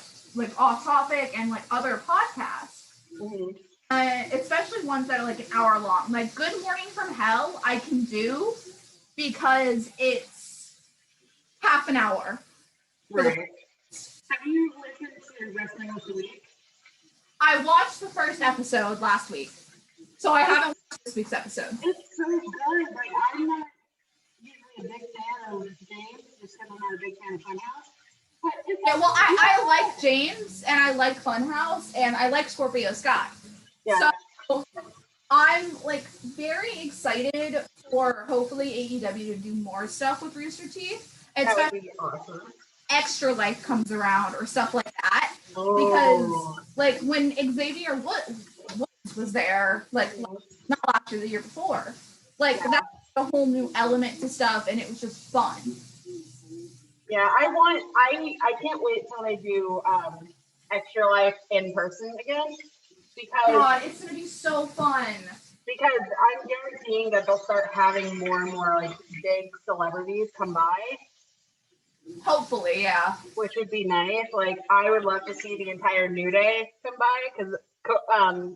Off Topic and like other podcasts. Mm-hmm. Especially ones that are like an hour long. Like Good Morning from Hell, I can do because it's half an hour. Right. Have you listened to Wrestling with the Week? I watched the first episode last week, so I haven't watched this week's episode. It's so good, but I'm not usually a big fan of James, just because I'm not a big fan of Funhouse. But I like James, and I like Funhouse, and I like Scorpio Sky. Yeah. So I'm like very excited for hopefully AEW to do more stuff with Rooster Teeth. That would be awesome. Extra Life comes around or stuff like that. Because like when Xavier Woods was there, like not last year, the year before, like that's a whole new element to stuff, and it was just fun. Yeah, I can't wait till they do Extra Life in person again, because God, it's gonna be so fun. Because I'm guaranteeing that they'll start having more and more like big celebrities come by. Hopefully, yeah. Which would be nice. Like, I would love to see the entire New Day come by, because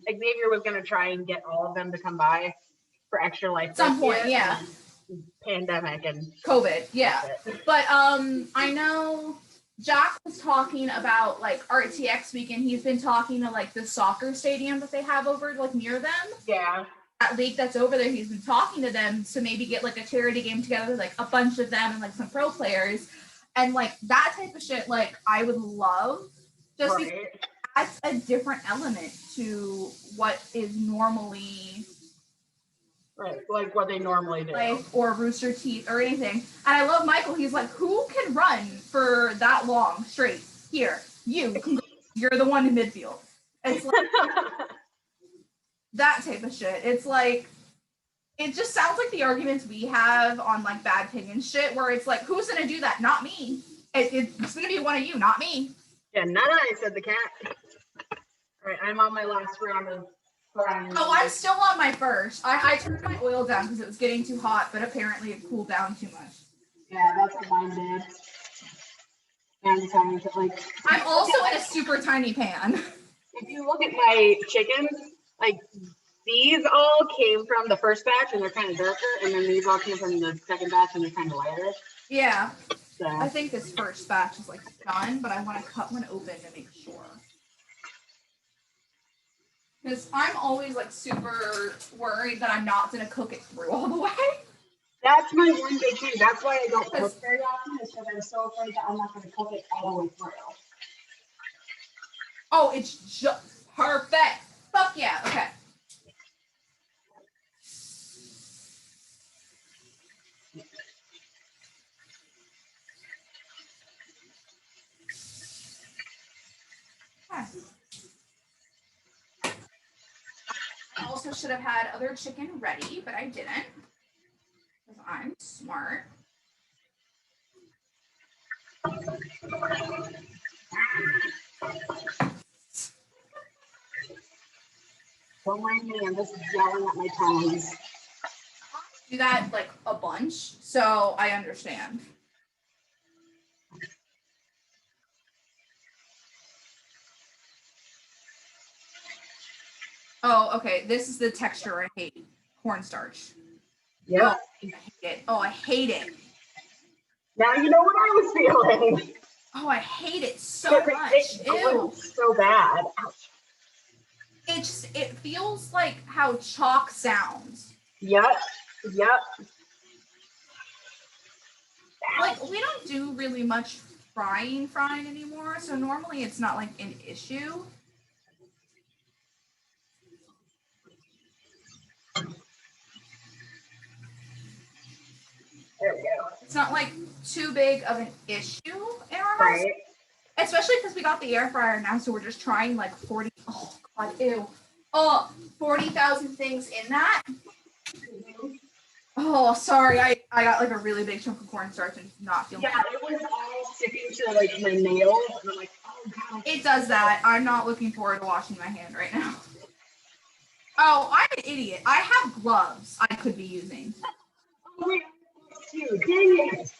Xavier was going to try and get all of them to come by for Extra Life. At some point, yeah. Pandemic and COVID, yeah. But I know Jack was talking about like RTX weekend. He's been talking to like the soccer stadium that they have over like near them. Yeah. That league that's over there, he's been talking to them to maybe get like a charity game together with like a bunch of them and like some pro players. And like that type of shit, like I would love, just because that's a different element to what is normally like what they normally do, like or Rooster Teeth or anything. And I love Michael. He's like, who can run for that long straight? Here, you're the one in midfield. It's like That type of shit. It's like, it just sounds like the arguments we have on like bad opinion shit, where it's like, who's gonna do that? Not me. It's gonna be one of you, not me. Yeah, not I, said the cat. All right, I'm on my last round of frying. Oh, I'm still on my first. I turned my oil down because it was getting too hot, but apparently it cooled down too much. Yeah, that's what mine did. And trying to like. I'm also in a super tiny pan. If you look at my chickens, like these all came from the first batch and they're kind of darker, and then these all came from the second batch and they're kind of lighter. Yeah. So. I think this first batch is like done, but I want to cut one open to make sure. Because I'm always like super worried that I'm not going to cook it through all the way. That's my one big thing. That's why I don't cook very often, is because I'm so afraid that I'm not going to cook it all the way through. Oh, it's just perfect. Fuck yeah. Okay. I also should have had other chicken ready, but I didn't. Because I'm smart. Don't mind me, I'm just yelling at my tongues. Do that like a bunch, so I understand. Oh, okay. This is the texture I hate. Cornstarch. Yeah. Oh, I hate it. Oh, I hate it. Now you know what I was feeling. Oh, I hate it so much. It Ew. so bad. Ouch. It feels like how chalk sounds. Yep. Like, we don't do really much frying anymore, so normally it's not like an issue. There we go. It's not like too big of an issue in our house. Right. Especially because we got the air fryer now, so we're just trying like 40. Oh god, ew. 40,000 things in that. Oh, sorry. I got like a really big chunk of cornstarch and not feeling. Yeah, it was all sticking to like my nails, and I'm like, oh god. It does that. I'm not looking forward to washing my hand right now. Oh, I'm an idiot. I have gloves I could be using. Oh wait, you. Dang it.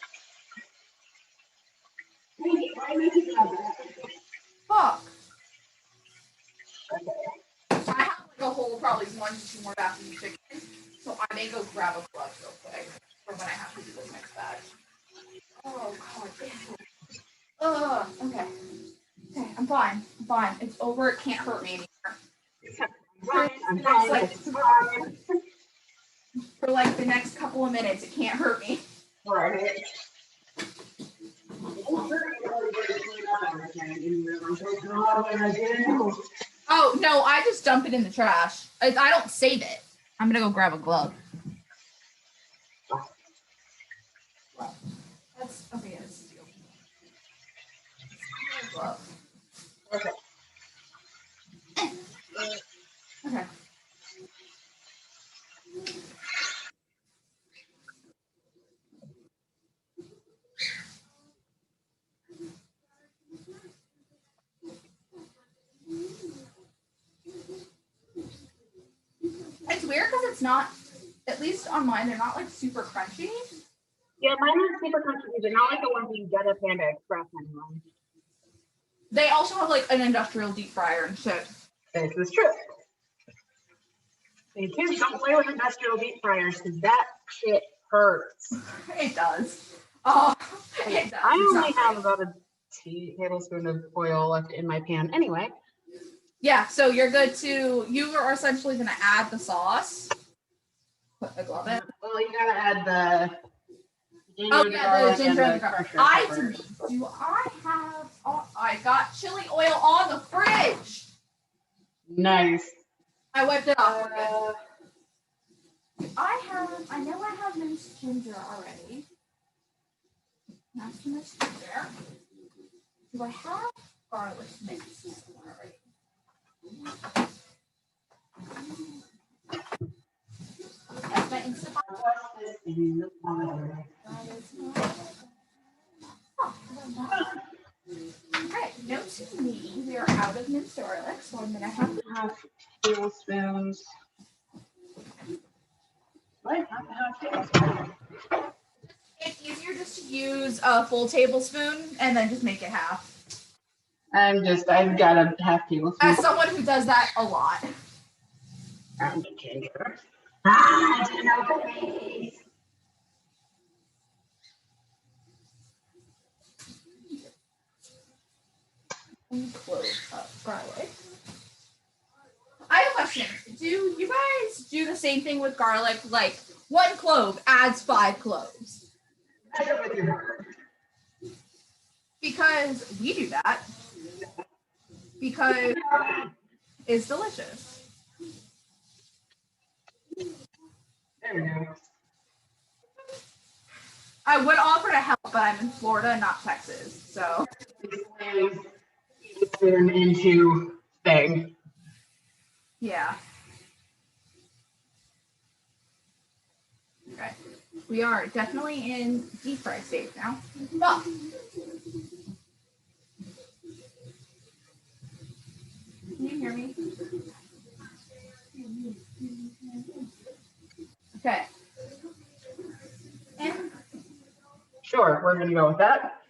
Dang it. Why did you grab that? Fuck. Okay. I have like a whole probably 1 to 2 more batches of chicken, so I may go grab a glove real quick for when I have to do this next batch. Oh god. Ew. Okay. Okay, I'm fine. It's over. It can't hurt me anymore. I'm fine. It's fine. For like the next couple of minutes, it can't hurt me. Right. Oh no, I just dump it in the trash. I don't save it. I'm gonna go grab a glove. That's okay. Yeah, this is the open glove. Okay. Okay. It's weird because it's not, at least on mine, they're not like super crunchy. Yeah, mine are super crunchy. They're not like the ones you get at Panda Express anymore. They also have like an industrial deep fryer and shit. This is true. And kids, don't play with industrial deep fryers because that shit hurts. It does. Oh, it does. I only have about a tablespoon of oil left in my pan anyway. Yeah, so you're good to, you are essentially going to add the sauce. Put the glove in. Well, you gotta add the ginger, Oh, yeah, the ginger and the garlic. garlic. Do I have, oh, I got chili oil on the fridge. Nice. I wiped it off. I know I have minced ginger already. Not too much ginger. Do I have garlic minced already? What's this in the water? Alright, note to me, we are out of minced garlic, so I'm gonna have to Half tablespoons. What? Half tablespoons. It's easier just to use a full tablespoon and then just make it half. I've got a half tablespoon. As someone who does that a lot. Round the ginger. Ah, dinner, please. Clove up garlic. I have a question. Do you guys do the same thing with garlic? Like 1 clove adds 5 cloves? Measure with your heart. Because we do that. Because it's delicious. There we go. I would offer to help, but I'm in Florida, not Texas. So Turn into thing. yeah. Okay. We are definitely in deep fry stage now. But can you hear me? Okay. And Sure, we're gonna go with that.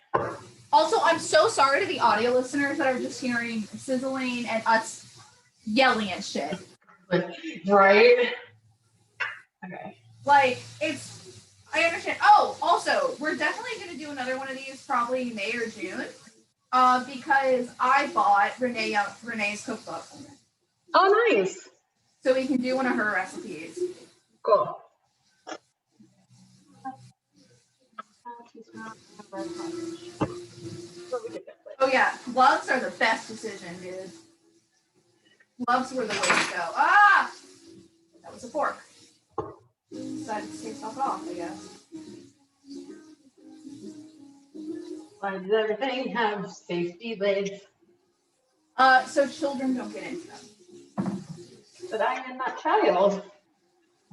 also, I'm so sorry to the audio listeners that are just hearing sizzling and us yelling at shit. Right? Okay. Like, I understand. Oh, also, we're definitely going to do another one of these probably May or June. Because I bought Renee's cookbook. Oh, nice. So we can do one of her recipes. Cool. Oh yeah, gloves are the best decision, dude. Gloves were the way to go. Ah! That was a fork. Decided to take stuff off, I guess. Why does everything have safety lids? So children don't get into them. But I am not child.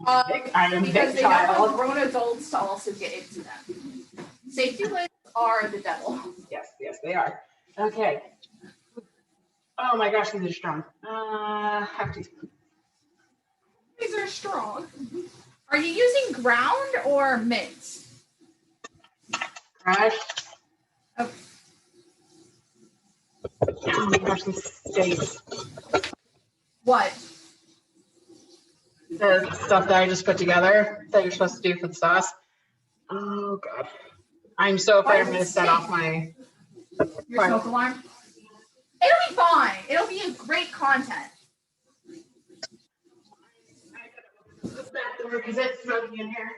I am Because big they don't child. want grown adults to also get into them. Safety lids are the devil. Yes, they are. Okay. Oh my gosh, these are strong. Half teaspoon. These are strong. Are you using ground or mince? Crush. Okay. Oh my gosh, these steaks. What? The stuff that I just put together that you're supposed to do for the sauce. Oh god. I'm so afraid I'm going to set off my Your smoke alarm? It'll be fine. It'll be a great content. because it's smoking in here.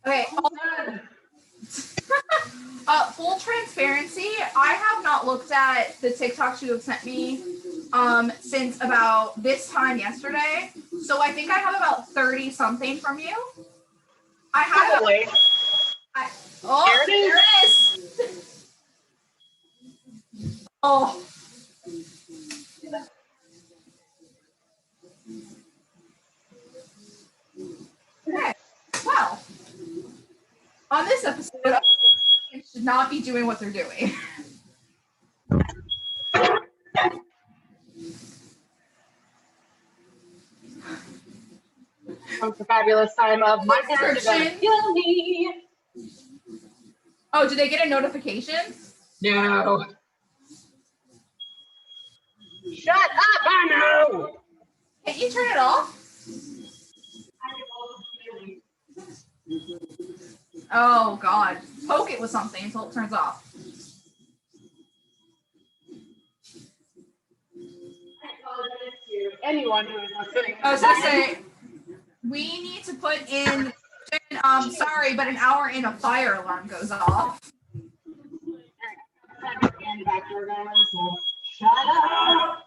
Okay. Full transparency, I have not looked at the TikToks you have sent me since about this time yesterday. So I think I have about 30 something from you. I have Probably. there it is. Oh. Okay. Well, on this episode, should not be doing what they're doing. Comes the fabulous time of my parents are gonna kill me. Oh, did they get a notification? No. Shut up, I know. Can you turn it off? Oh God. Poke it with something until it turns off. Anyone who is listening. I was gonna say, we need to put in, sorry, but an hour in a fire alarm goes off. Shut up.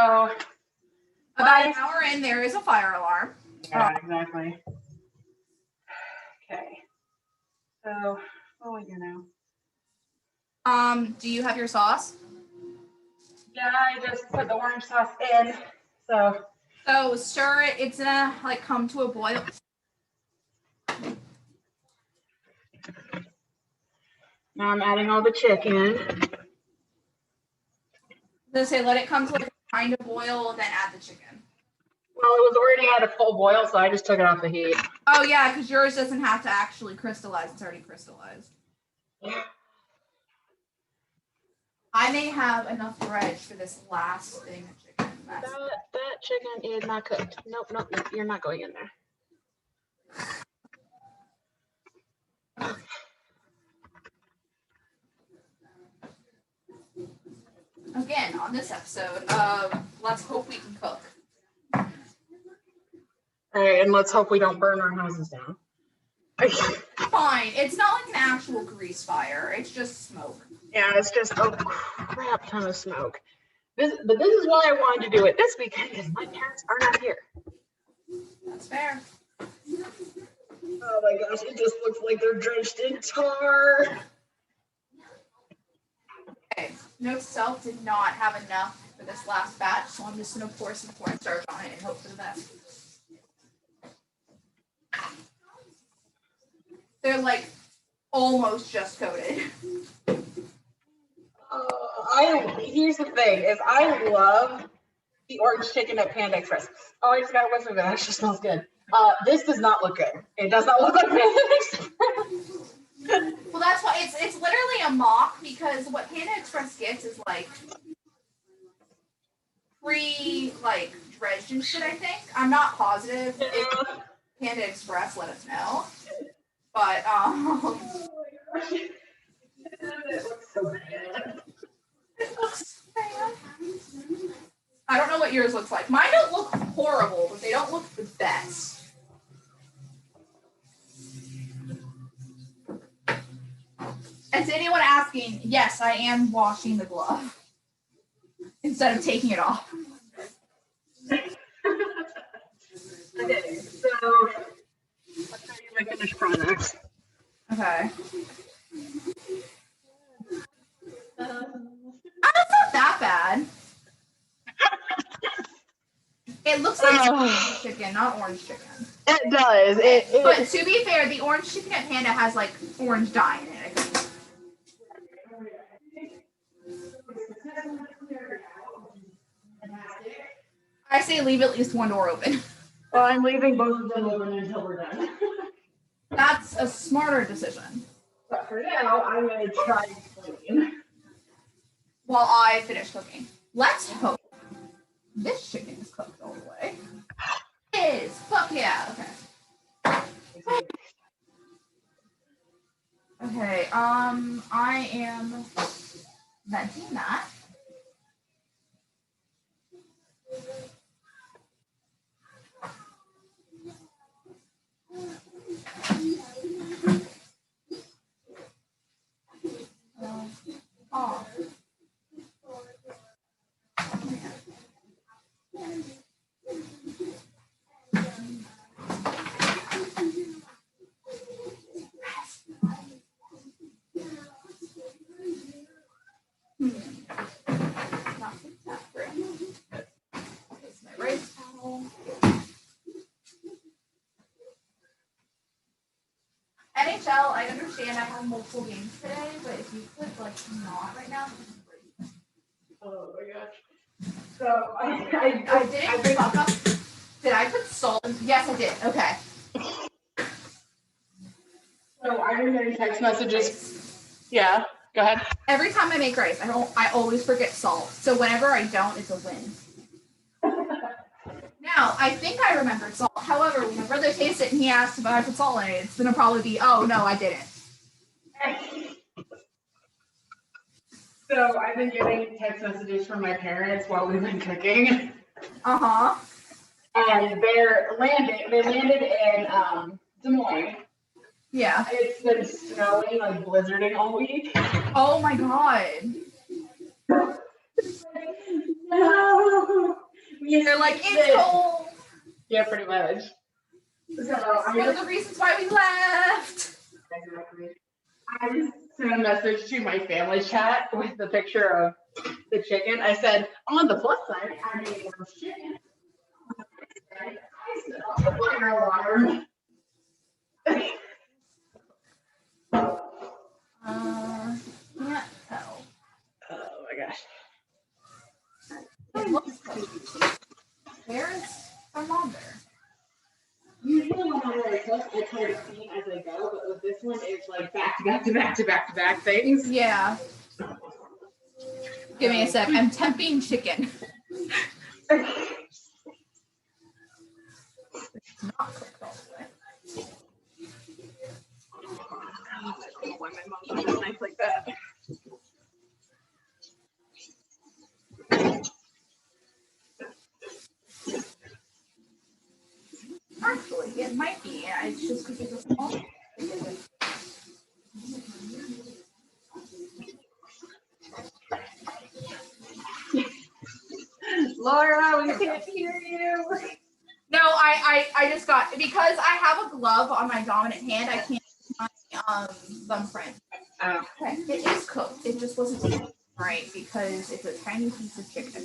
So About an hour in, there is a fire alarm. yeah, exactly. Okay. So what are we gonna? Do you have your sauce? Yeah, I just put the orange sauce in. So Stir it. It's gonna like come to a boil. now I'm adding all the chicken. They say let it come to like a kind of boil, then add the chicken. Well, it was already at a full boil, so I just took it off the heat. Oh yeah, because yours doesn't have to actually crystallize. It's already crystallized. I may have enough bread for this last thing of chicken. That chicken is not cooked. Nope, you're not going in there. Again, on this episode of Let's Hope We Can Cook. All right, and let's hope we don't burn our houses down. Fine. It's not like an actual grease fire. It's just smoke. Yeah, it's just a crap ton of smoke. But this is why I wanted to do it this weekend, because my parents are not here. That's fair. Oh my gosh, it just looks like they're drenched in tar. Okay. Note to self, did not have enough for this last batch, so I'm just going to pour some cornstarch on it and hope for the best. They're like almost just coated. Here's the thing, is I love the orange chicken at Panda Express. Oh, I just got a whiff of it. It actually smells good. This does not look good. It does not look like Panda Express. Well, that's why it's literally a mock, because what Panda Express gets is like like dredged and shit, I think. I'm not positive. If Panda Express let us know. But It looks so bad. it looks bad. I don't know what yours looks like. Mine don't look horrible, but they don't look the best. And to anyone asking, yes, I am washing the glove instead of taking it off. Okay, so let's show you my finished product. Okay. That's not that bad. It looks like orange chicken, not orange chicken. It does. But to be fair, the orange chicken at Panda has like orange dye in it, I think. I say leave at least one door open. Well, I'm leaving both of them open until we're done. That's a smarter decision. But for now, I'm going to try clean. While I finish cooking. Let's hope this chicken is cooked all the way. It is. Fuck yeah. Okay. Okay. I am venting that. Oh. NHL, I understand I have multiple games today, but if you could like not right now, Oh my gosh. So I didn't fuck up. Did I put salt in? Yes, I did. Okay. So I've been getting text messages. Yeah, go ahead. Every time I make rice, I always forget salt. So whenever I don't, it's a win. Now, I think I remembered salt. However, when my brother tastes it and he asks if I put salt in it, it's gonna probably be, oh no, I didn't. So I've been getting text messages from my parents while we've been cooking. Uh-huh. And they landed in Des Moines. Yeah. It's been snowing, like blizzarding all week. Oh my god. No. They're like, it's cold. Yeah, pretty much. So One of the reasons why we left. Exactly. I just sent a message to my family chat with the picture of the chicken. I said, on the plus side, I made one chicken. Fire alarm. Can't tell. Oh my gosh. It looks like there's thermometer. Usually whenever I cook, I try to clean as I go, but with this one, it's like back to back to back to back to back things. Yeah. Give me a sec. I'm temping chicken. It's not cooked all the way. I don't know why my mom does a knife like that. Actually, it might be. Yeah, it's just because it's a small. Laura, we can't hear you. No, I just got, because I have a glove on my dominant hand, I can't use my thumbprint. Oh. Okay, it is cooked. It just wasn't right because it's a tiny piece of chicken.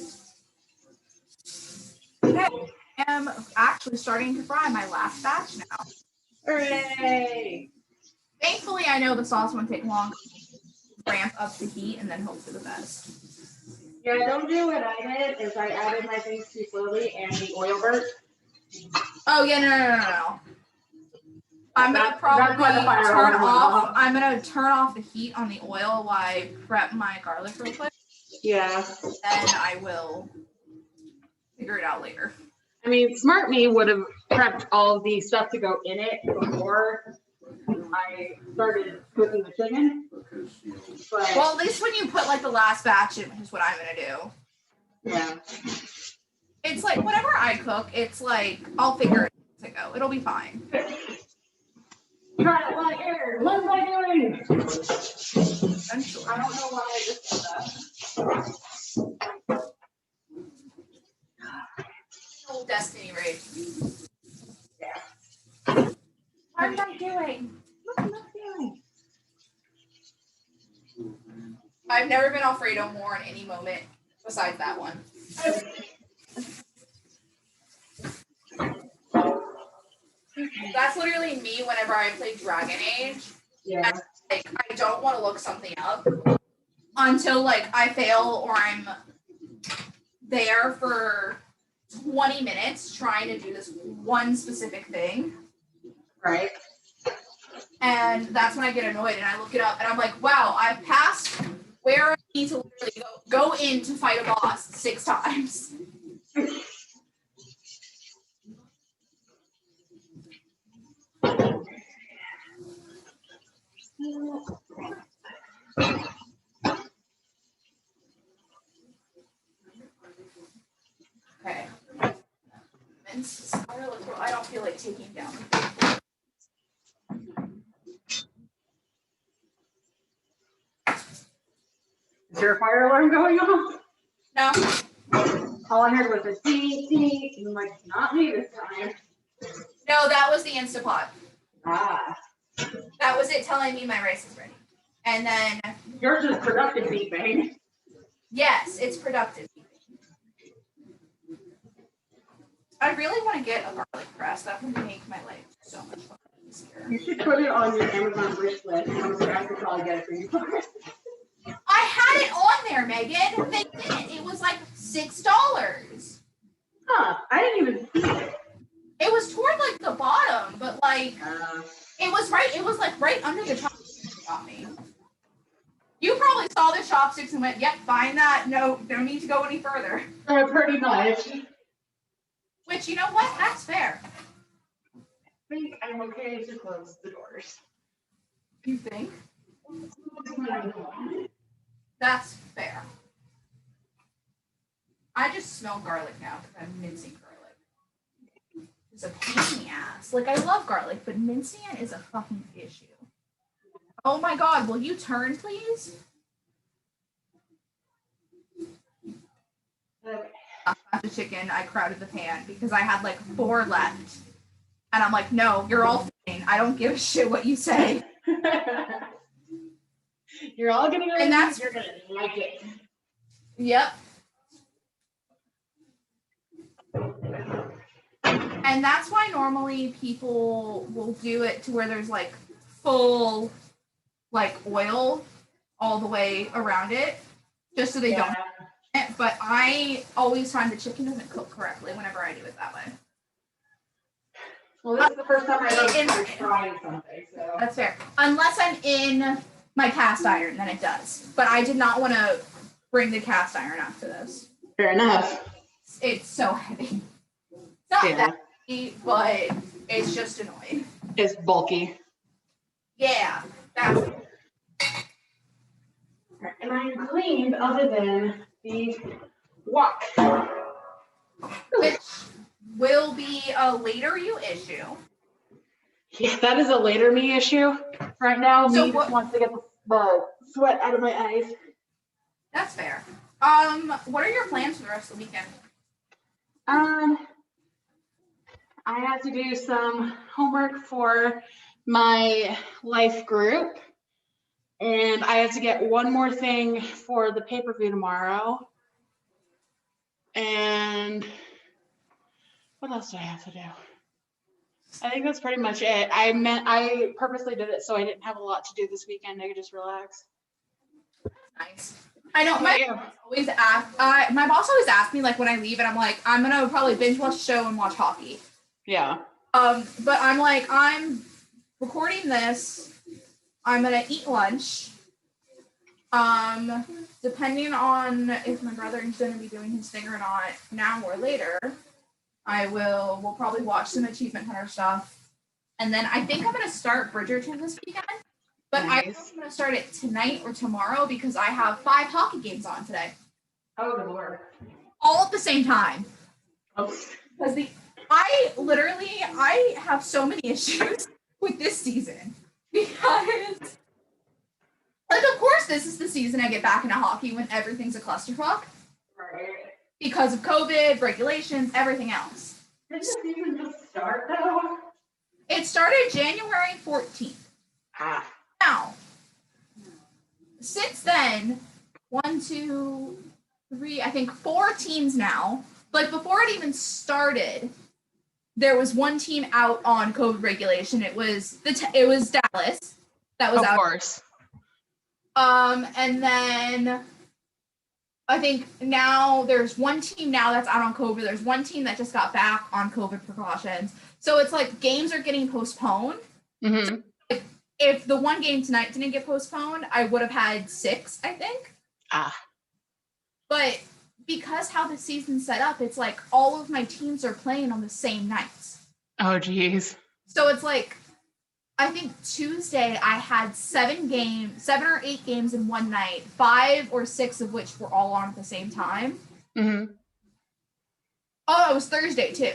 Okay, I am actually starting to fry my last batch now. Hooray! Thankfully, I know the sauce won't take long. Ramp up the heat and then hope for the best. Yeah, don't do what I did, is I added my things too slowly and the oil burnt. Oh yeah, no. I'm gonna That's probably why the fire turn alarm went off. off. I'm gonna turn off the heat on the oil while I prep my garlic real quick. Yeah. Then I will figure it out later. I mean, smart me would have prepped all the stuff to go in it before I started cooking the chicken. But Well, at least when you put like the last batch in, which is what I'm gonna do. yeah. It's like whenever I cook, it's like I'll figure it out as I go. It'll be fine. Try it like air. What am I doing? Eventually. I don't know why I just did that. Old Destiny race. Yeah. What am I doing? What am I doing? I've never been Alfredo more in any moment besides that one. That's literally me whenever I play Dragon Age. Yeah. Like, I don't want to look something up until like I fail or I'm there for 20 minutes trying to do this one specific thing. Right. And that's when I get annoyed and I look it up and I'm like, wow, I've passed where I need to literally go in to fight a boss 6 times. Okay. I don't feel like taking down. Is your fire alarm going off? No. All I heard was a ding, ding, and I'm like, not me this time. No, that was the Instapot. Ah. That was it telling me my rice is ready. And then, Yours is productive beeping. yes, it's productive. I really want to get a garlic press. That would make my life so much easier. You should put it on your Amazon wish list. I'm sure I could probably get it for you. I had it on there, Megan. They didn't. It was like $6. Huh, I didn't even see it. It was toward like the bottom, but like it was right. It was like right under the chopsticks. Got me. You probably saw the chopsticks and went, "Yep, find that. No, don't need to go any further." Pretty much. Which, you know what? That's fair. I think I'm okay to close the doors. You think? That's fair. I just smell garlic now because I'm mincing garlic. It's a pain in the ass. Like, I love garlic, but mincing it is a fucking issue. Oh my god, will you turn, please? the chicken, I crowded the pan because I had like 4 left. And I'm like, no, you're all fine. I don't give a shit what you say. You're all gonna go And that's- you're gonna like it. Yep. And that's why normally people will do it to where there's like full like oil all the way around it, just so they don't. But I always find the chicken doesn't cook correctly whenever I do it that way. Well, this is the first time I've ever tried something, so. That's fair. Unless I'm in my cast iron, then it does. But I did not want to bring the cast iron after this. Fair enough. It's so heavy. It's not Yeah. that heavy, but it's just annoying. It's bulky. Yeah, that's And I'm cleaned other than the wok. which will be a later you issue. Yeah, that is a later me issue. Right now, So me what- just wants to get the sweat out of my eyes. That's fair. What are your plans for the rest of the weekend? I have to do some homework for my life group. And I have to get one more thing for the pay-per-view tomorrow. And what else do I have to do? I think that's pretty much it. I purposely did it so I didn't have a lot to do this weekend. I could just relax. Nice. I know How my about you? my boss always asks me like when I leave and I'm like, I'm gonna probably binge watch a show and watch hockey. Yeah. But I'm like, I'm recording this. I'm gonna eat lunch. Depending on if my brother is gonna be doing his thing or not, now or later, we'll probably watch some Achievement Hunter stuff. And then I think I'm gonna start Bridgerton this weekend. But I think Nice. I'm gonna start it tonight or tomorrow because I have 5 hockey games on today. Oh, good Lord. All at the same time. Oh. Because I have so many issues with this season. Because like of course this is the season I get back into hockey when everything's a clusterfuck. Right. Because of COVID, regulations, everything else. Did this even just start though? It started January 14th. Ah. Now, since then, 1, 2, 3, I think 4 teams now. Like before it even started, there was one team out on COVID regulation. It was Dallas that was Of out. course. And then I think now there's one team now that's out on COVID. There's one team that just got back on COVID precautions. So it's like games are getting postponed. Mm-hmm. If the one game tonight didn't get postponed, I would have had 6, I think. Ah. But because how the season's set up, it's like all of my teams are playing on the same nights. Oh, geez. So it's like, I think Tuesday I had 7 or 8 games in one night, 5 or 6 of which were all on at the same time. Mm-hmm. Oh, it was Thursday too.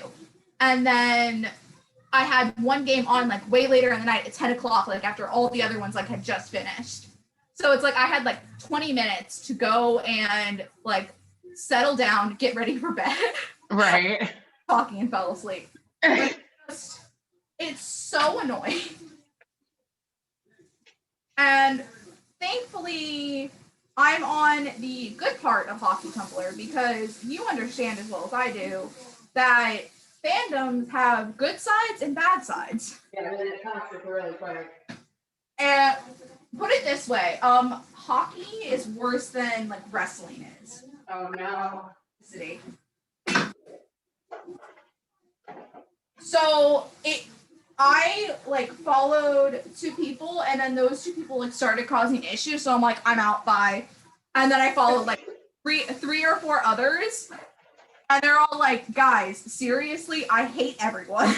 And then I had one game on like way later in the night at 10 o'clock, like after all the other ones like had just finished. So it's like I had like 20 minutes to go and like settle down, get ready for bed, Right. talking and fell asleep. But it's so annoying. And thankfully, I'm on the good part of Hockey Tumblr because you understand as well as I do that fandoms have good sides and bad sides. Yeah, and then it comes really quick. And put it this way, hockey is worse than like wrestling is. Oh, no. See. So I like followed 2 people and then those 2 people like started causing issues. So I'm like, I'm out, bye. And then I followed like three or 4 others. And they're all like, guys, seriously, I hate everyone.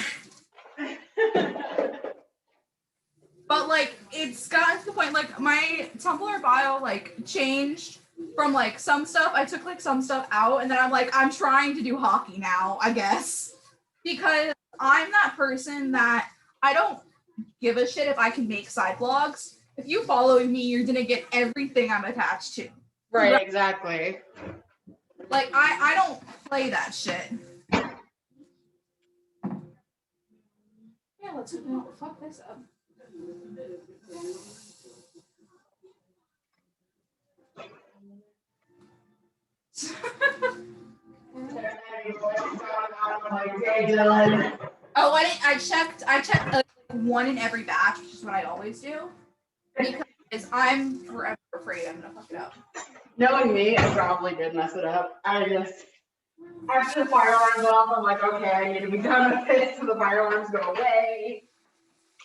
But like, it's gotten to the point, like my Tumblr bio like changed from like some stuff. I took like some stuff out and then I'm like, I'm trying to do hockey now, I guess. Because I'm that person that I don't give a shit if I can make side blogs. If you follow me, you're gonna get everything I'm attached to. Right, exactly. Like, I don't play that shit. Yeah, let's fuck this up. Oh, I checked one in every batch, which is what I always do. Because I'm forever afraid I'm gonna fuck it up. Knowing me, I probably did mess it up. After the fire alarm went off, I'm like, okay, I need to be done with this so the fire alarms go away.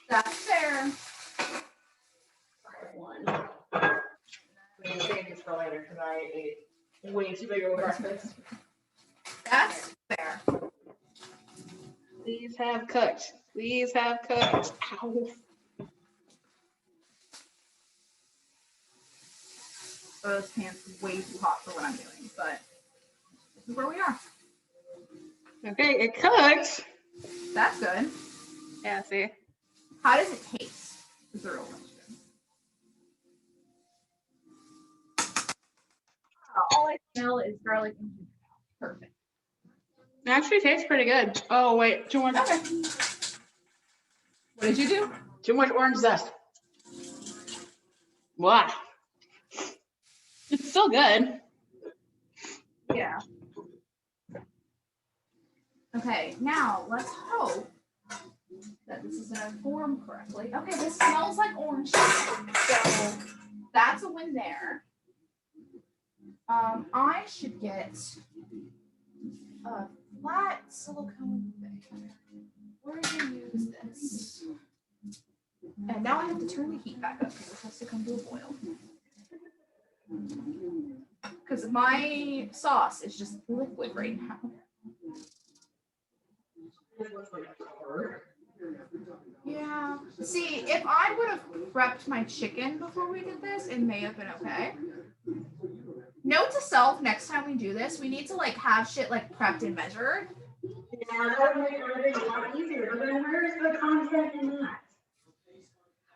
That's fair. One. I'm gonna save this for later because I ate way too big of a breakfast. That's fair. Please have cooked. Please have cooked. Ow. Those pants are way too hot for what I'm doing, but this is where we are. Okay, it cooked. That's good. Yeah, see? How does it taste? Is the real question. All I smell is garlic and ginger now. Perfect. It actually tastes pretty good. Oh, wait. Too much. Okay. What did you do? Too much orange zest. Wow. It's still good. Yeah. Okay, now let's hope that this is gonna form correctly. Okay, this smells like orange. So that's a win there. I should get a flat silicone thing. Where do you use this? And now I have to turn the heat back up because it has to come to a boil. Because my sauce is just liquid right now. Yeah. See, if I would have prepped my chicken before we did this, it may have been okay. Note to self, next time we do this, we need to like have shit like prepped and measured. Yeah, that would make everything a lot easier, but then where's the content in that?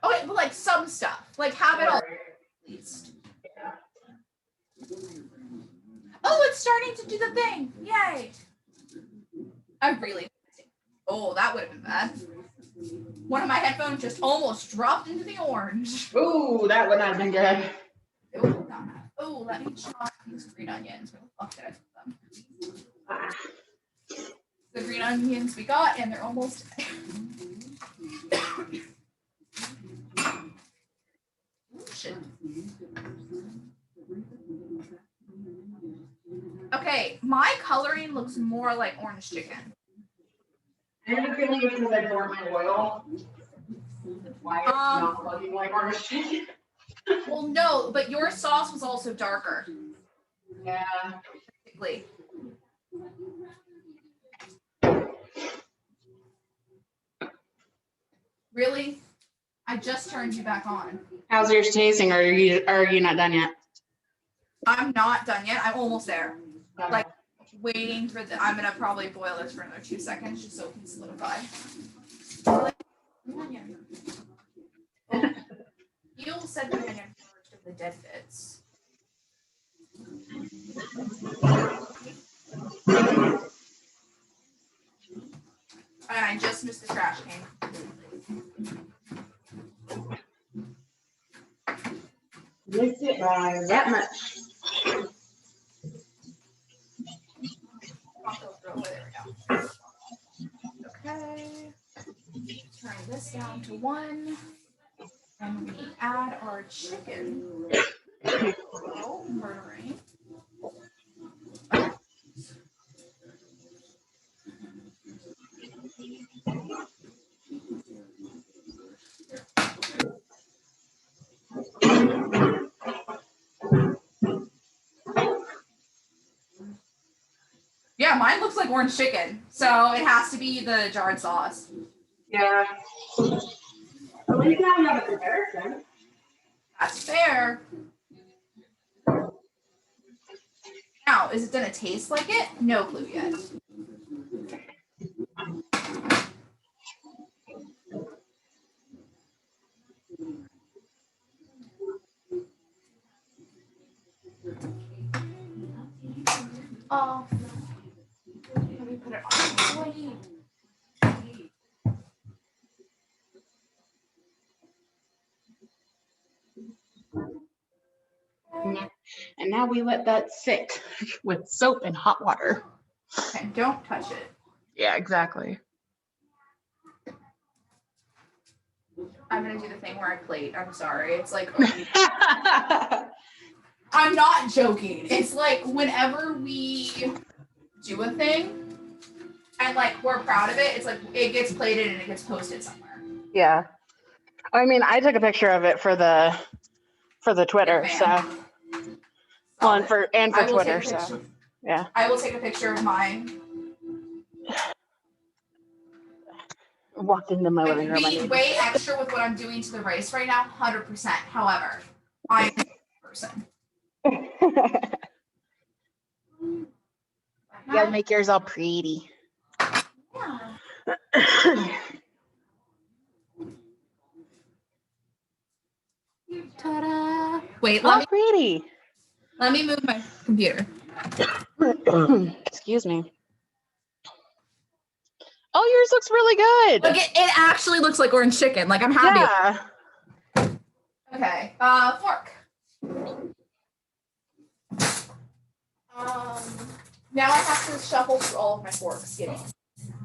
Okay, but like some stuff. Like have it all at least. Yeah. Oh, it's starting to do the thing. Yay. I really Oh, that would have been bad. One of my headphones just almost dropped into the orange. Ooh, that would not have been good. It would not have. Oh, let me chop these green onions. Where the fuck did I put them? The green onions we got, and they're almost. Shit. Okay, my coloring looks more like orange chicken. I have a feeling it's because I poured my oil. That's why it's not looking like orange chicken. Well, no, but your sauce was also darker. Yeah. Basically. Really? I just turned you back on. How's yours tasting? Or are you not done yet? I'm not done yet. I'm almost there. Like waiting for the. I'm gonna probably boil this for another 2 seconds just so it can solidify. You said the onion first of the dead bits. And I just missed the trash can. Missed it by that much. There we go. Okay. Turn this down to 1. And we add our chicken. Oh, murdering. Yeah, mine looks like orange chicken, so it has to be the jarred sauce. Yeah. At least now we have a comparison. That's fair. Now, is it gonna taste like it? No clue yet. Oh, let me put it on. And now we let that sit with soap and hot water. Okay, don't touch it. Yeah, exactly. I'm gonna do the thing where I plate. I'm sorry. It's like I'm not joking. It's like whenever we do a thing and like we're proud of it, it's like it gets plated and it gets posted somewhere. Yeah. I mean, I took a picture of it for the Twitter, so well, and for Twitter, so yeah. I will take a picture of mine. Walked into my living room. Be way extra with what I'm doing to the rice right now, 100%. However, I'm a person. You gotta make yours all pretty. Yeah. Ta-da! Wait, let me move my computer. Excuse me. Oh, yours looks really good. Like it actually looks like orange chicken. Like I'm happy. Yeah. Okay. Fork. Now I have to shuffle through all of my forks. Get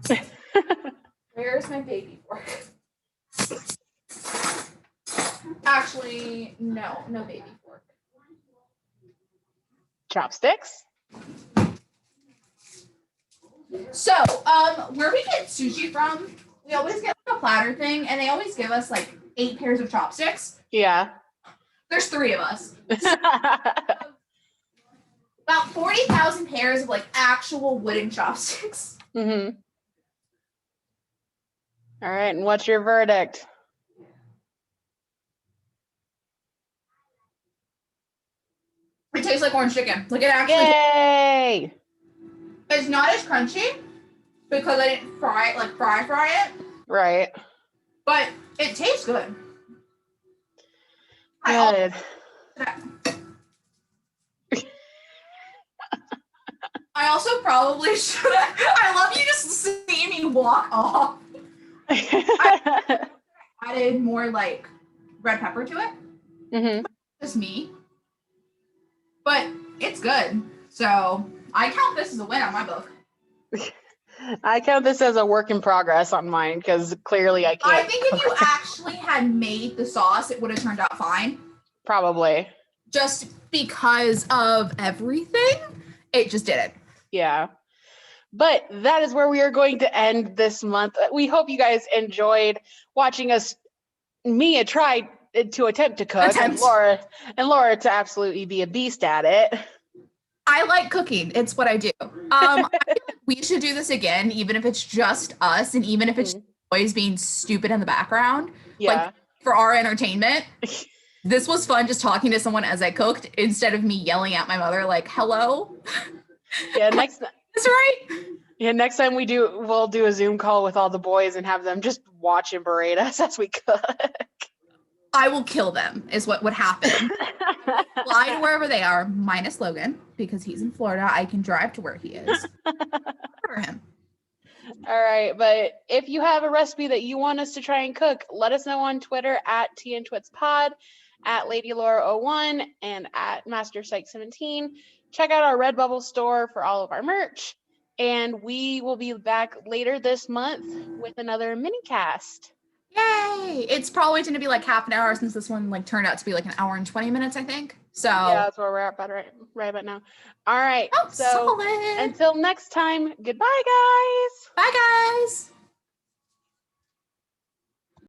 in. Where's my baby fork? Actually, no baby fork. Chopsticks. So, where we get sushi from, we always get like a platter thing, and they always give us like 8 pairs of chopsticks. Yeah. There's 3 of us. About 40,000 pairs of like actual wooden chopsticks. Mm-hmm. All right, and what's your verdict? It tastes like orange chicken. Like it actually. Yay! It's not as crunchy because I didn't fry it, like fry it. Right. But it tastes good. Good. I also probably should have. I love you just seeing me walk off. I added more like red pepper to it. Mm-hmm. Just me. But it's good. So I count this as a win on my book. I count this as a work in progress on mine because clearly I can't. I think if you actually had made the sauce, it would have turned out fine. Probably. Just because of everything, it just didn't. Yeah. But that is where we are going to end this month. We hope you guys enjoyed watching me try to attempt to cook, and Laura to absolutely be a beast at it. I like cooking. It's what I do. I feel like we should do this again, even if it's just us, and even if it's boys being stupid in the background. Yeah. Like for our entertainment. This was fun just talking to someone as I cooked instead of me yelling at my mother like, hello. Yeah, that's right. Yeah, next time we'll do a Zoom call with all the boys and have them just watch and berate us as we cook. I will kill them is what would happen. Fly to wherever they are, minus Logan, because he's in Florida. I can drive to where he is. For him. All right, but if you have a recipe that you want us to try and cook, let us know on Twitter at TNTwitsPod, at LadyLaura01, and at MasterPsych17. Check out our Redbubble store for all of our merch, and we will be back later this month with another mini cast. Yay! It's probably going to be like half an hour since this one like turned out to be like an hour and 20 minutes, I think. So yeah, that's where we're at right about now. All right. Oh, so solid. Until next time, goodbye, guys. Bye, guys.